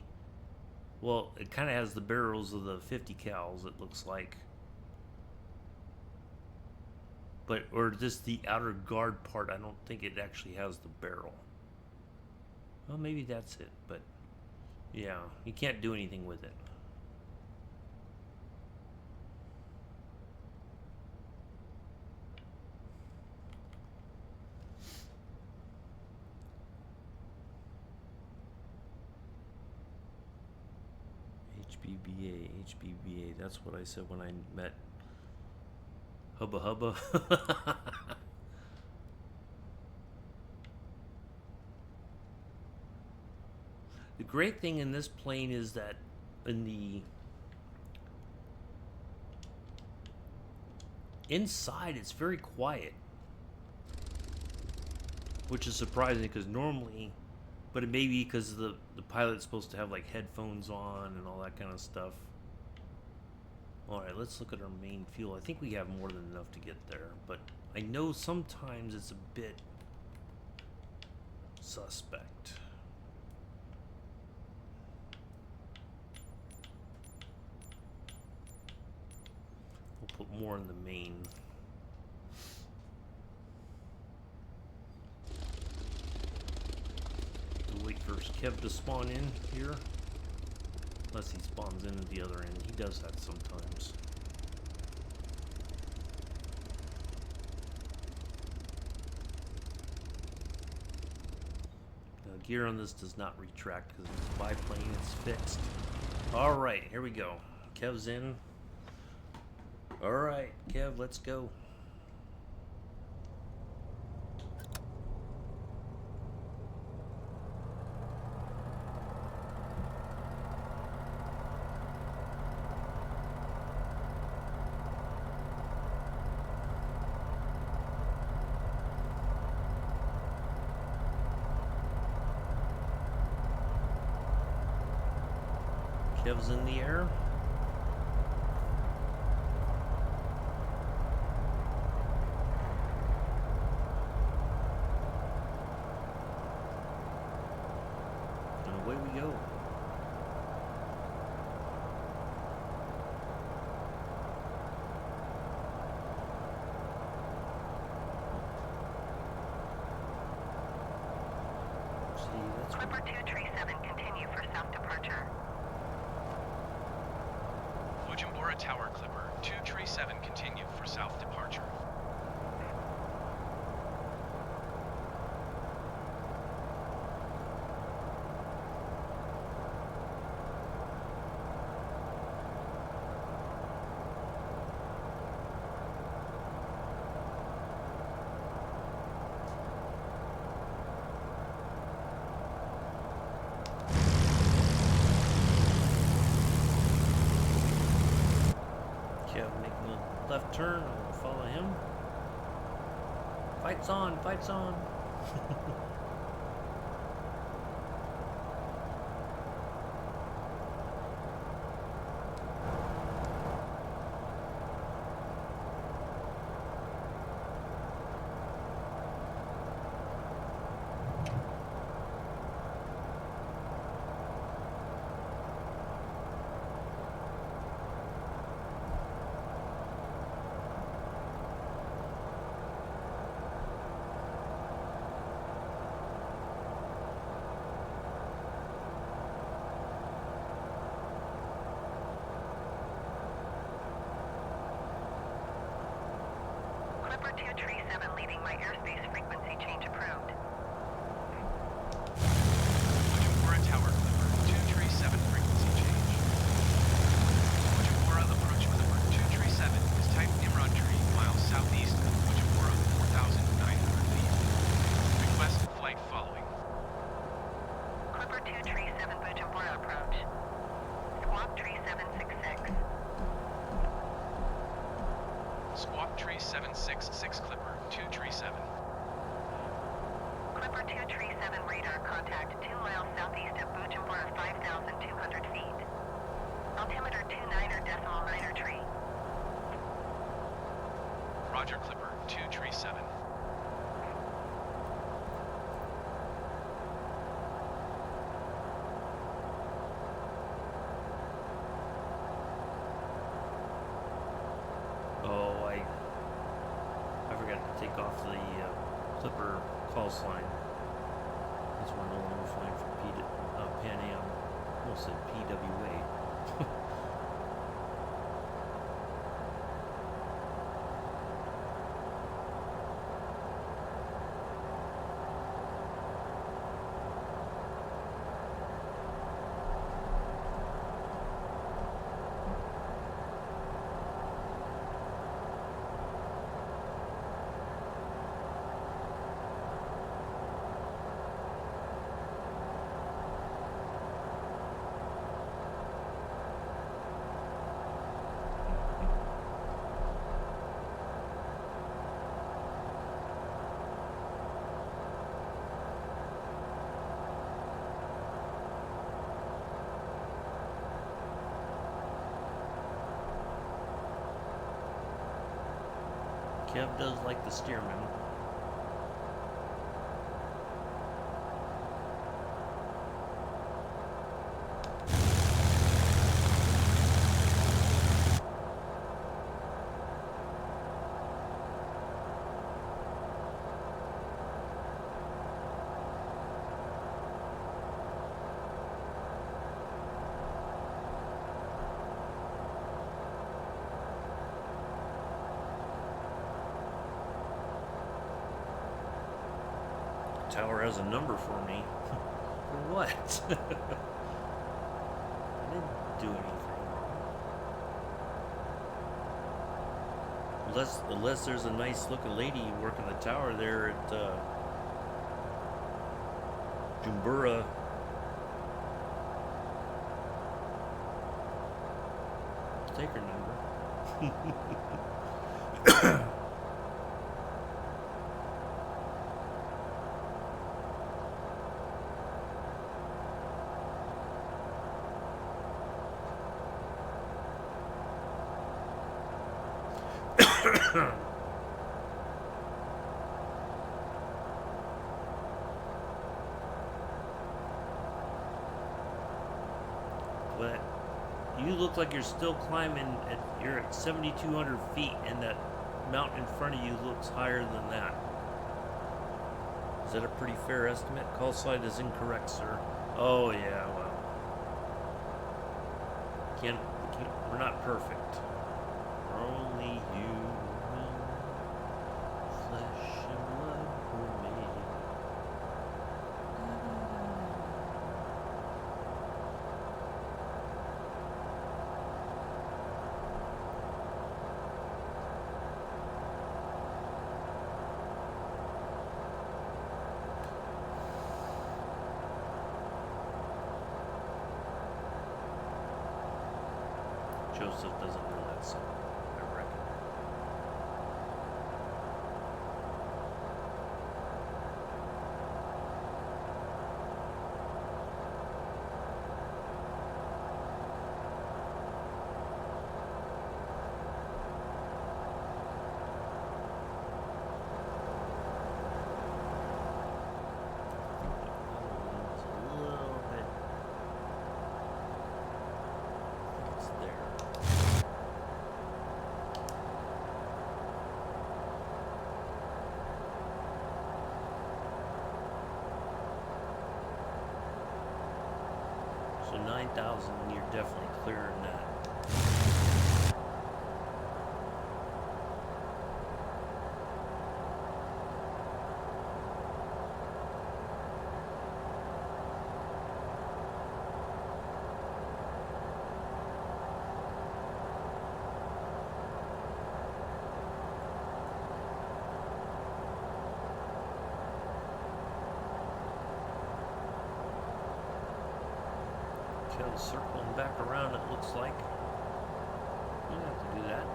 well, it kind of has the barrels of the 50 cals, it looks like. But, or just the outer guard part, I don't think it actually has the barrel. Well, maybe that's it, but yeah, you can't do anything with it. HBBA, that's what I said when I met Hubba Hubba. The great thing in this plane is that in the inside it's very quiet, which is surprising because normally, but it may be because the pilot's supposed to have like headphones on and all that kind of stuff. Alright, let's look at our main fuel. I think we have more than enough to get there, but I know sometimes it's a bit suspect. We'll put more in the main. We'll wait for Kev to spawn in here. Unless he spawns in at the other end. He does that sometimes. The gear on this does not retract because it's biplane, it's fixed. Alright, here we go. Kev's in. Alright, Kev, let's go. Kev's in the air. And away we go. See, that's Clipper 237, continue for south departure. Bujumbura Tower Clipper 237 continue for south departure. Kev making a left turn. I'm gonna follow him. Fights on, fights on. Clipper 237 leaving my airspace frequency change approved. Bujumbura Tower Clipper 237 frequency change. Bujumbura approach Clipper 237 is type Nimrod tree, miles southeast of Bujumbura, 4,900 feet. Request flight following. Clipper 237 Bujumbura approach. Squawk tree 766. Squawk tree 766 Clipper 237. Clipper 237 radar contact 2 miles southeast of Bujumbura 5,200 feet. Altimeter 29er tree. Roger Clipper 237. Oh, I forgot to take off the Clipper call sign. This one no longer flying for Pan Am. Almost said PWA. Kev does like the steerman. Tower has a number for me. For what? I didn't do anything wrong. Unless there's a nice looking lady working the tower there at Bujumbura. I'll take her number. But you look like you're still climbing. You're at 7,200 feet, and that mountain in front of you looks higher than that. Is that a pretty fair estimate? Call sign is incorrect, sir. Oh yeah, well, we're not perfect. We're only human, flesh and blood we're made. Joseph doesn't know that song, I reckon. It's a little bit. I think it's there. So 9,000, you're definitely clearing that. Okay, circling back around, it looks like. You don't have to do that.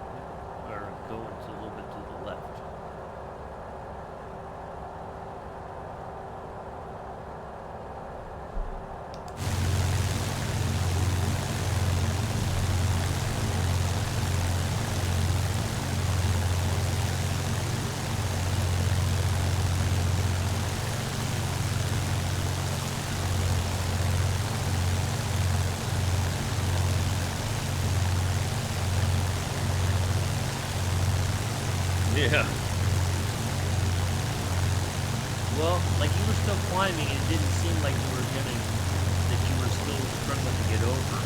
Or go into a little bit to the left. Yeah. Well, like you were still climbing, it didn't seem like you were getting, that you were still struggling to get over.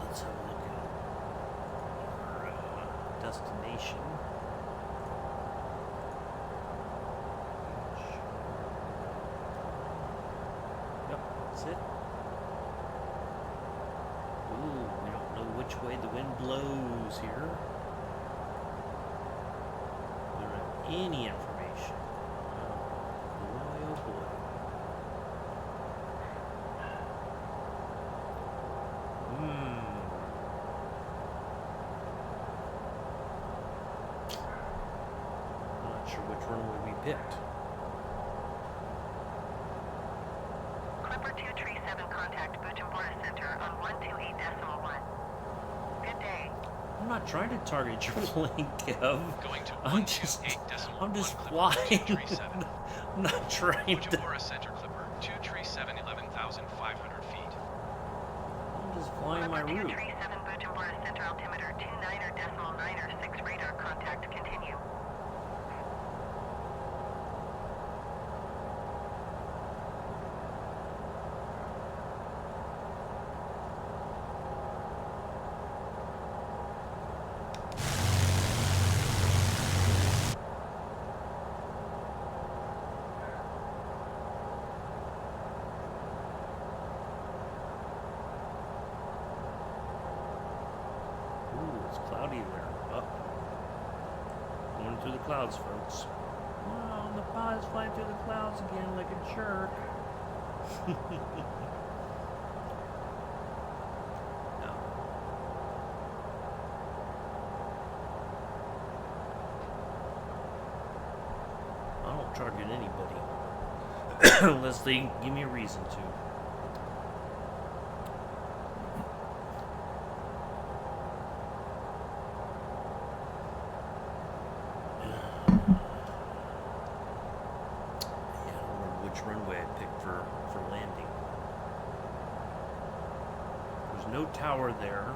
Let's have a look at our destination. Yep, that's it. Ooh, we don't know which way the wind blows here. We don't have any information. Oh boy, oh boy. I'm not sure which runway we picked. Clipper 237 contact Bujumbura Center on 128.1. Good day. I'm not trying to target your plane, Kev. Going to I'm just 128.1 flying. Clipper 237. I'm not trying to. Bujumbura Center Clipper 237, 11,500 feet. I'm just flying my Clipper route. 237 Bujumbura Center altimeter 29.906 radar contact continue. Ooh, it's cloudy there. Up. Going through the clouds, folks. Oh, the pilot's flying through the clouds again like a jerk. No. I don't target anybody. Unless they give me a reason to. Runway I picked for landing. There's no tower there.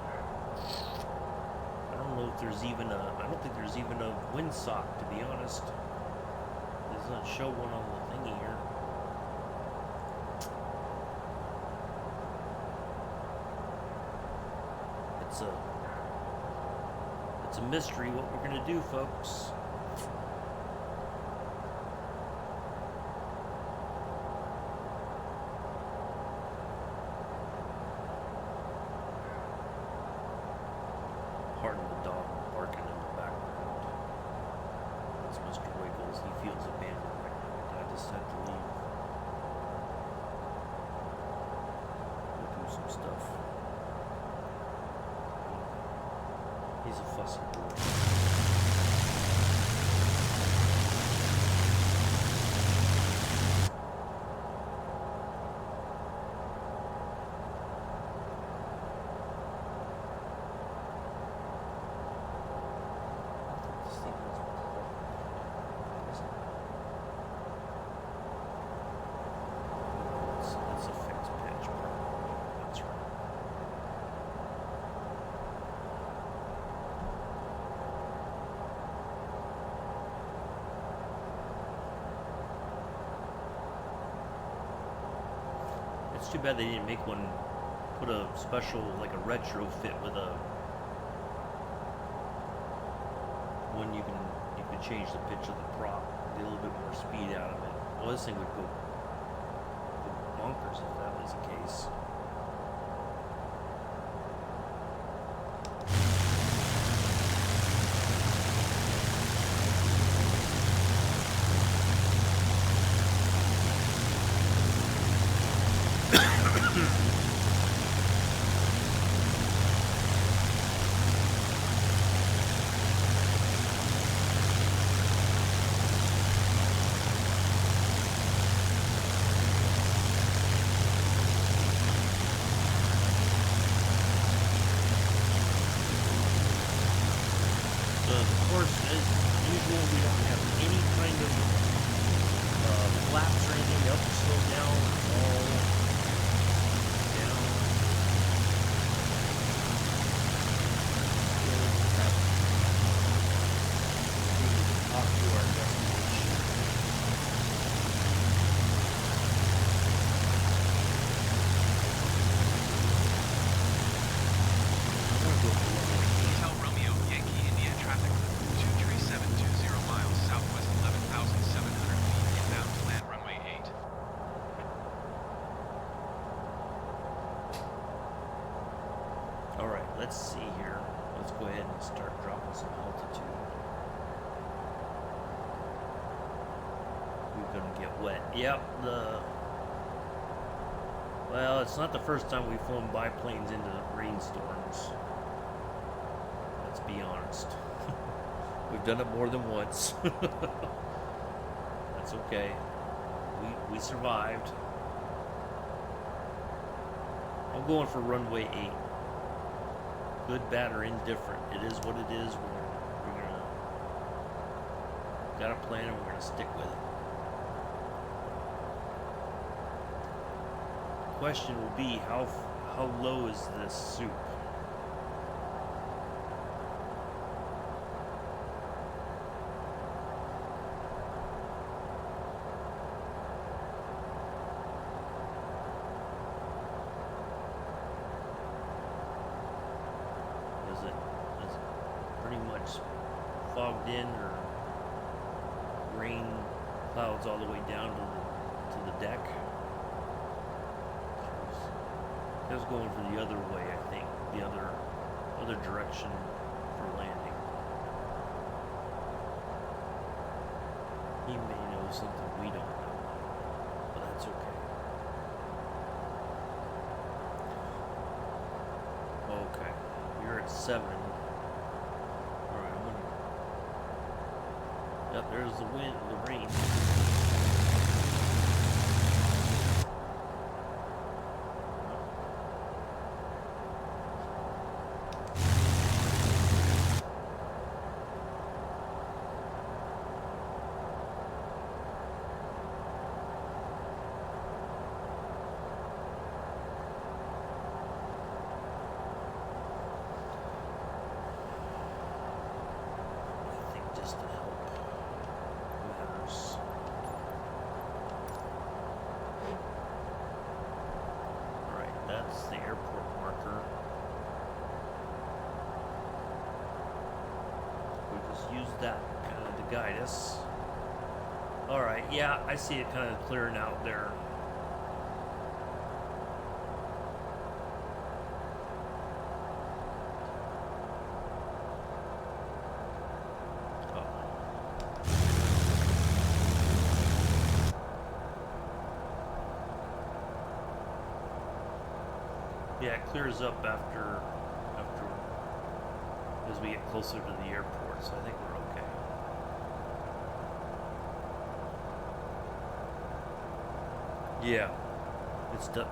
I don't know if there's even a. I don't think there's even a windsock, to be honest. It doesn't show one on the thingy here. It's a mystery what we're gonna do, folks. stuff. He's a fussy boy. It's a fixed pitch, probably. That's right. It's too bad they didn't make one, put a special, like a retrofit with a one you can change the pitch of the prop, get a little bit more speed out of it. Well, this thing would go bonkers if that was the case. Of course, as usual, we don't have any kind of flaps or anything up to slow down. It's all down. Off to our destination. I'm gonna go for Hotel Romeo Yankee India traffic 23720 miles southwest 11,700 feet inbound to land runway 8. Alright, let's see here. Let's go ahead and start dropping some altitude. We're gonna get wet. Yep, well, it's not the first time we've flown biplanes into rainstorms. Let's be honest. We've done it more than once. That's okay. We survived. I'm going for runway 8. Good, bad, or indifferent. It is what it is. We're gonna got a plan and we're gonna stick with it. Question will be how low is this soup? Is it pretty much fogged in, or rain clouds all the way down to the deck? I was going for the other way, I think, the other direction for landing. He may know something we don't know, but that's okay. Okay, you're at 7. Alright, I'm gonna... Yep, there's the wind, the rain. Just to help matters. Alright, that's the airport marker. We just use that kind of to guide us. Alright, yeah, I see it kind of clearing out there. Yeah, it clears up after as we get closer to the airport, so I think we're okay. Yeah.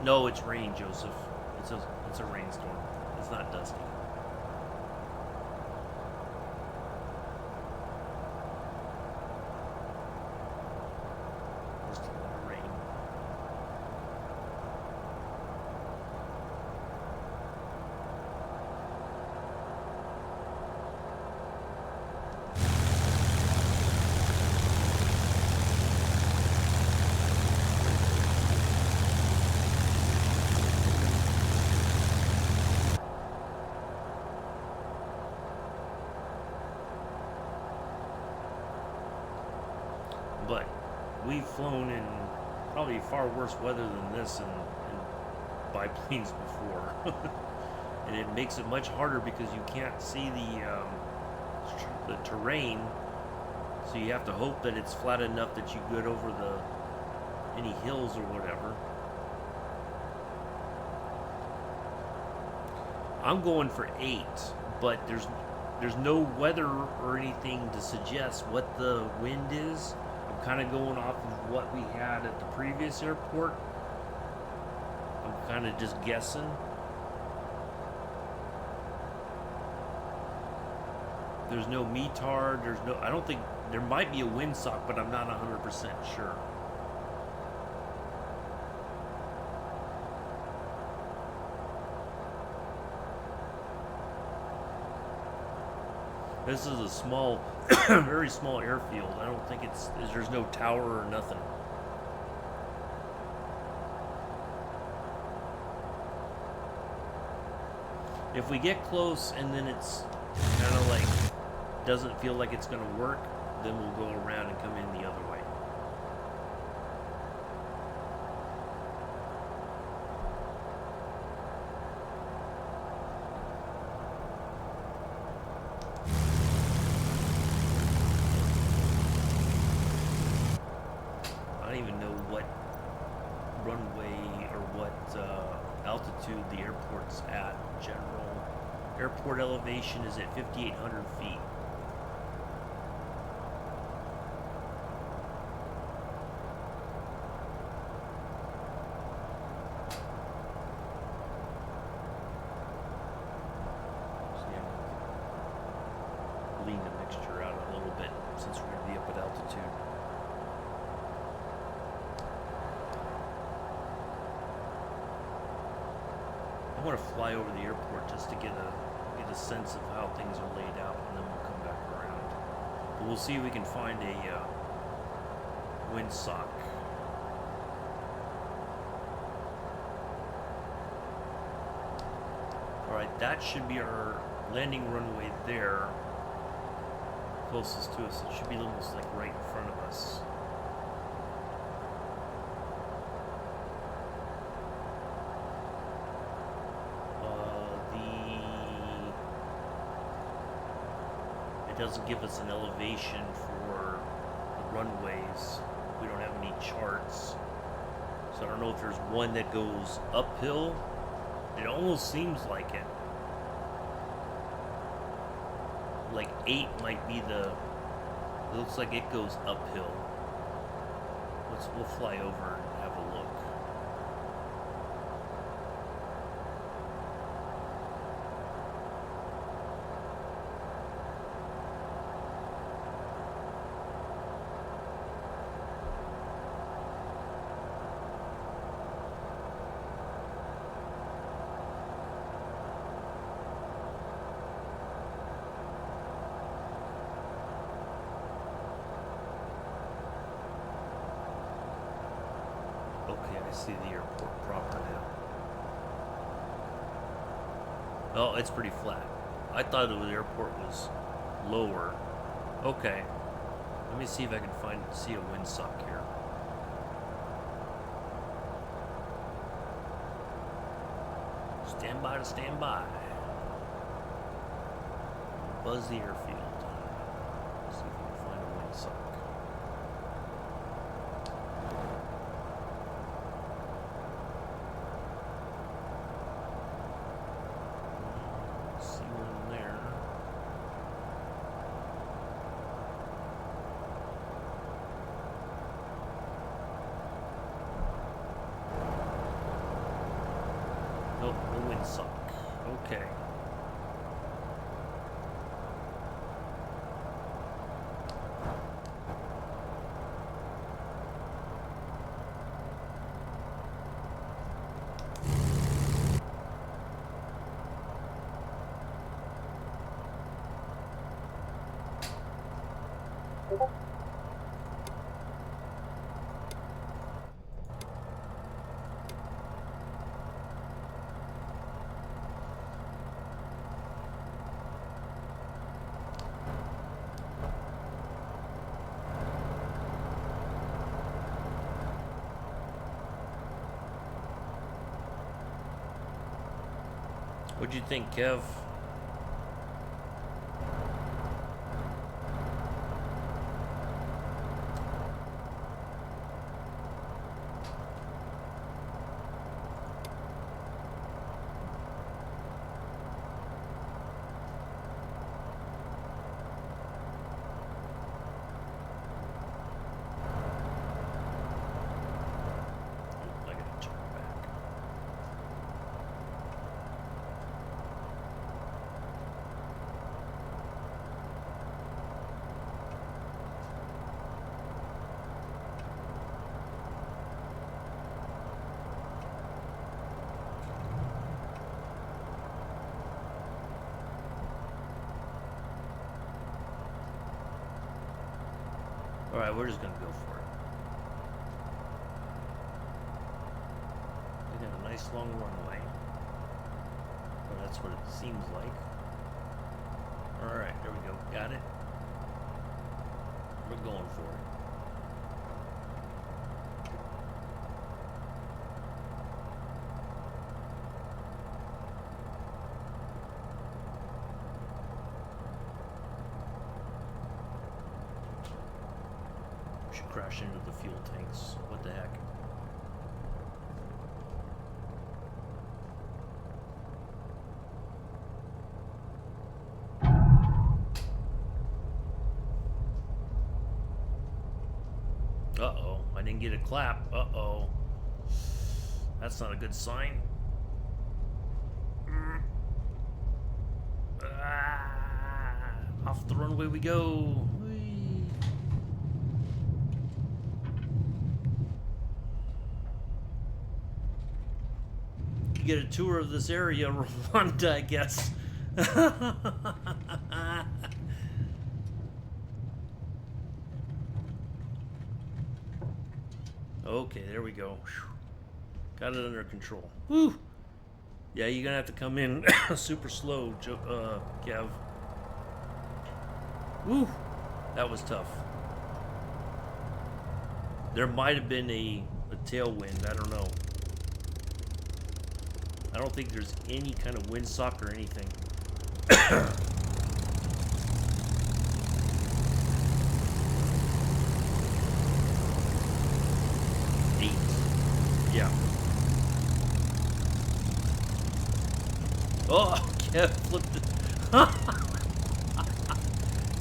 No, it's rain, Joseph. It's a rainstorm. It's not dusty. Just a lot of rain. But we've flown in probably far worse weather than this in biplanes before. And it makes it much harder because you can't see the terrain, so you have to hope that it's flat enough that you get over any hills or whatever. I'm going for 8, but there's no weather or anything to suggest what the wind is. I'm kind of going off of what we had at the previous airport. I'm kind of just guessing. There's no METAR. I don't think, there might be a windsock, but I'm not 100% sure. This is a small, very small airfield. I don't think there's no tower or nothing. If we get close and then it's kind of like, doesn't feel like it's going to work, then we'll go around and come in the other way. I don't even know what runway or what altitude the airport's at. General airport elevation is at 5,800 feet. Lean the mixture out a little bit since we're going to be up at altitude. I want to fly over the airport just to get a sense of how things are laid out, and then we'll come back around. But we'll see if we can find a windsock. Alright, that should be our landing runway there. Closest to us. It should be almost like right in front of us. It doesn't give us an elevation for the runways. We don't have any charts. So I don't know if there's one that goes uphill. It almost seems like it. Like 8 might be it looks like it goes uphill. We'll fly over and have a look. I see the airport proper now. Oh, it's pretty flat. I thought the airport was lower. Okay. Let me see if I can see a windsock here. Stand by to stand by. Buzz the airfield. Let's see if we can find a windsock. Okay. What'd you think, Kev? I gotta turn back. Alright, we're just gonna go for it. We got a nice long runway. Well, that's what it seems like. Alright, there we go. Got it. We're going for it. Should crash into the fuel tanks. What the heck? Uh-oh. I didn't get a clap. Uh-oh. That's not a good sign. Off the runway we go. Whee. You get a tour of this area, Rwanda, I guess. Okay, there we go. Whew. Got it under control. Woo! Yeah, you're gonna have to come in super slow, Kev. Woo! That was tough. There might have been a tailwind, I don't know. I don't think there's any kind of windsock or anything. Yeah. Oh, Kev flipped it.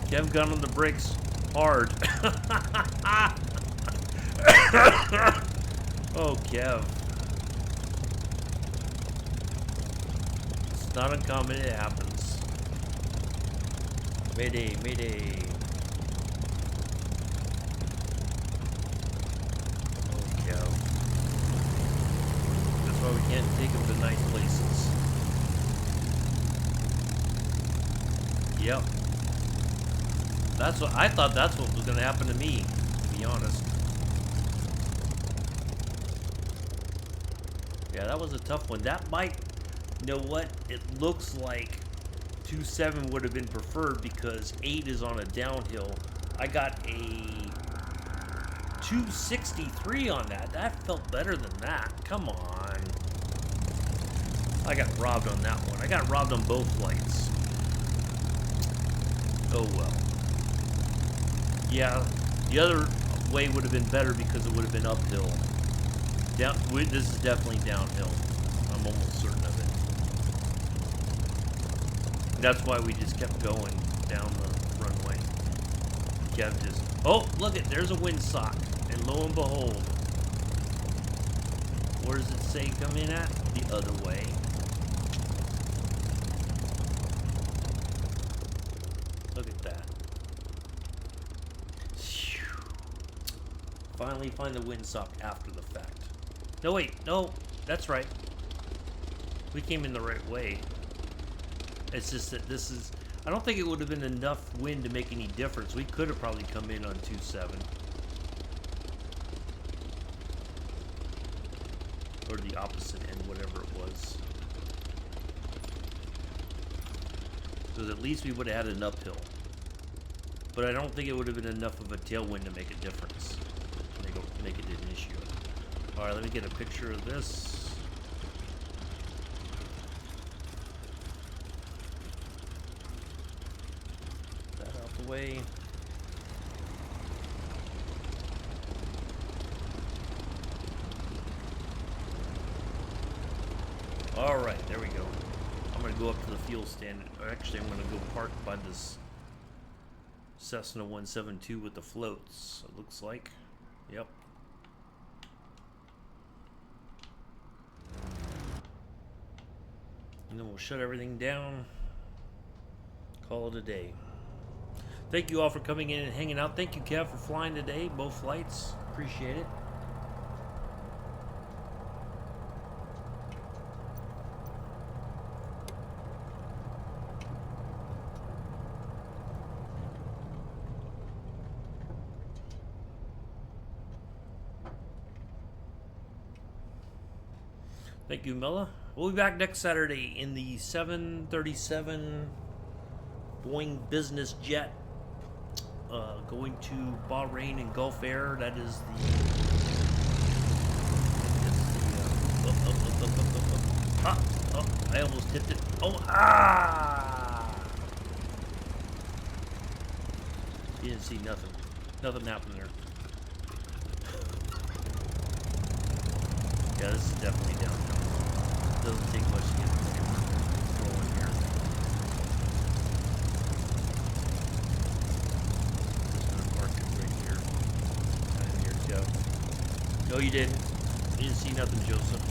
Kev got on the brakes hard. Oh, Kev. It's not uncommon, it happens. Mayday, mayday. Oh, Kev. That's why we can't take them to nice places. Yep. That's what I thought. That's what was going to happen to me, to be honest. Yeah, that was a tough one. That might, you know what? It looks like 2.7 would have been preferred because 8 is on a downhill. I got a 263 on that. That felt better than that. Come on. I got robbed on that one. I got robbed on both flights. Oh well. Yeah, the other way would have been better because it would have been uphill. This is definitely downhill. I'm almost certain of it. That's why we just kept going down the runway. Kev just... Oh, look it, there's a windsock. And lo and behold. Where does it say come in at? The other way. finally find the windsock after the fact. No, wait, no, that's right. We came in the right way. It's just that this is... I don't think it would have been enough wind to make any difference. We could have probably come in on 2.7. Or the opposite end, whatever it was. Because at least we would have had an uphill. But I don't think it would have been enough of a tailwind to make a difference. Make it an issue. Alright, let me get a picture of this. That out the way. Alright, there we go. I'm going to go up to the fuel stand. Actually, I'm going to go park by this Cessna 172 with the floats, it looks like. Yep. And then we'll shut everything down. Call it a day. Thank you all for coming in and hanging out. Thank you, Kev, for flying today. Both flights. Appreciate it. Thank you, Mella. We'll be back next Saturday in the 737 Boeing business jet going to Bahrain and Gulf Air. That is I almost hit it. You didn't see nothing. Nothing happened there. Yeah, this is definitely downhill. Doesn't take much to get rolling here. Just gonna park it right here. And here we go. No, you didn't. You didn't see nothing, Joseph.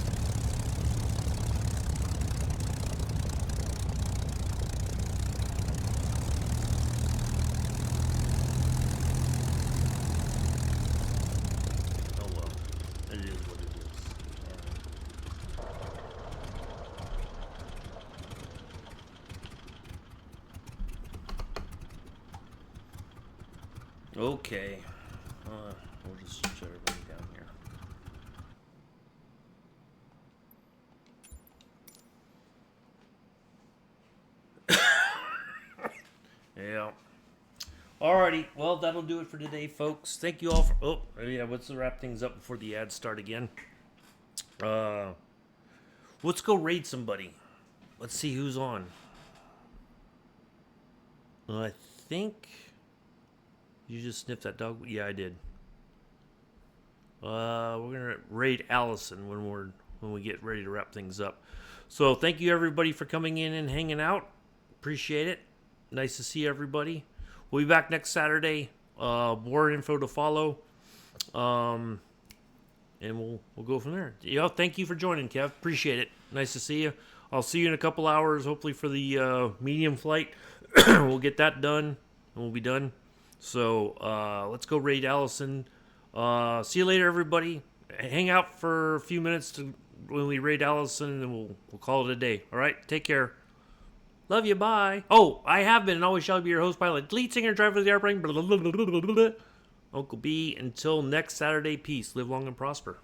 Oh well. It is what it is. Okay, we'll just shut everybody down here. Yeah. Alrighty, well, that'll do it for today, folks. Thank you all for... Oh, yeah, let's wrap things up before the ads start again. Let's go raid somebody. Let's see who's on. I think... You just sniffed that dog? Yeah, I did. We're gonna raid Allison when we get ready to wrap things up. So thank you everybody for coming in and hanging out. Appreciate it. Nice to see everybody. We'll be back next Saturday. More info to follow. And we'll go from there. Yeah, thank you for joining, Kev. Appreciate it. Nice to see you. I'll see you in a couple hours, hopefully for the medium flight. We'll get that done and we'll be done. So let's go raid Allison. See you later, everybody. Hang out for a few minutes when we raid Allison, and we'll call it a day. All right, take care. Love you. Bye. Oh, I have been and always shall be your host, pilot, lead singer, driver of the airplane. Uncle B. Until next Saturday. Peace. Live long and prosper.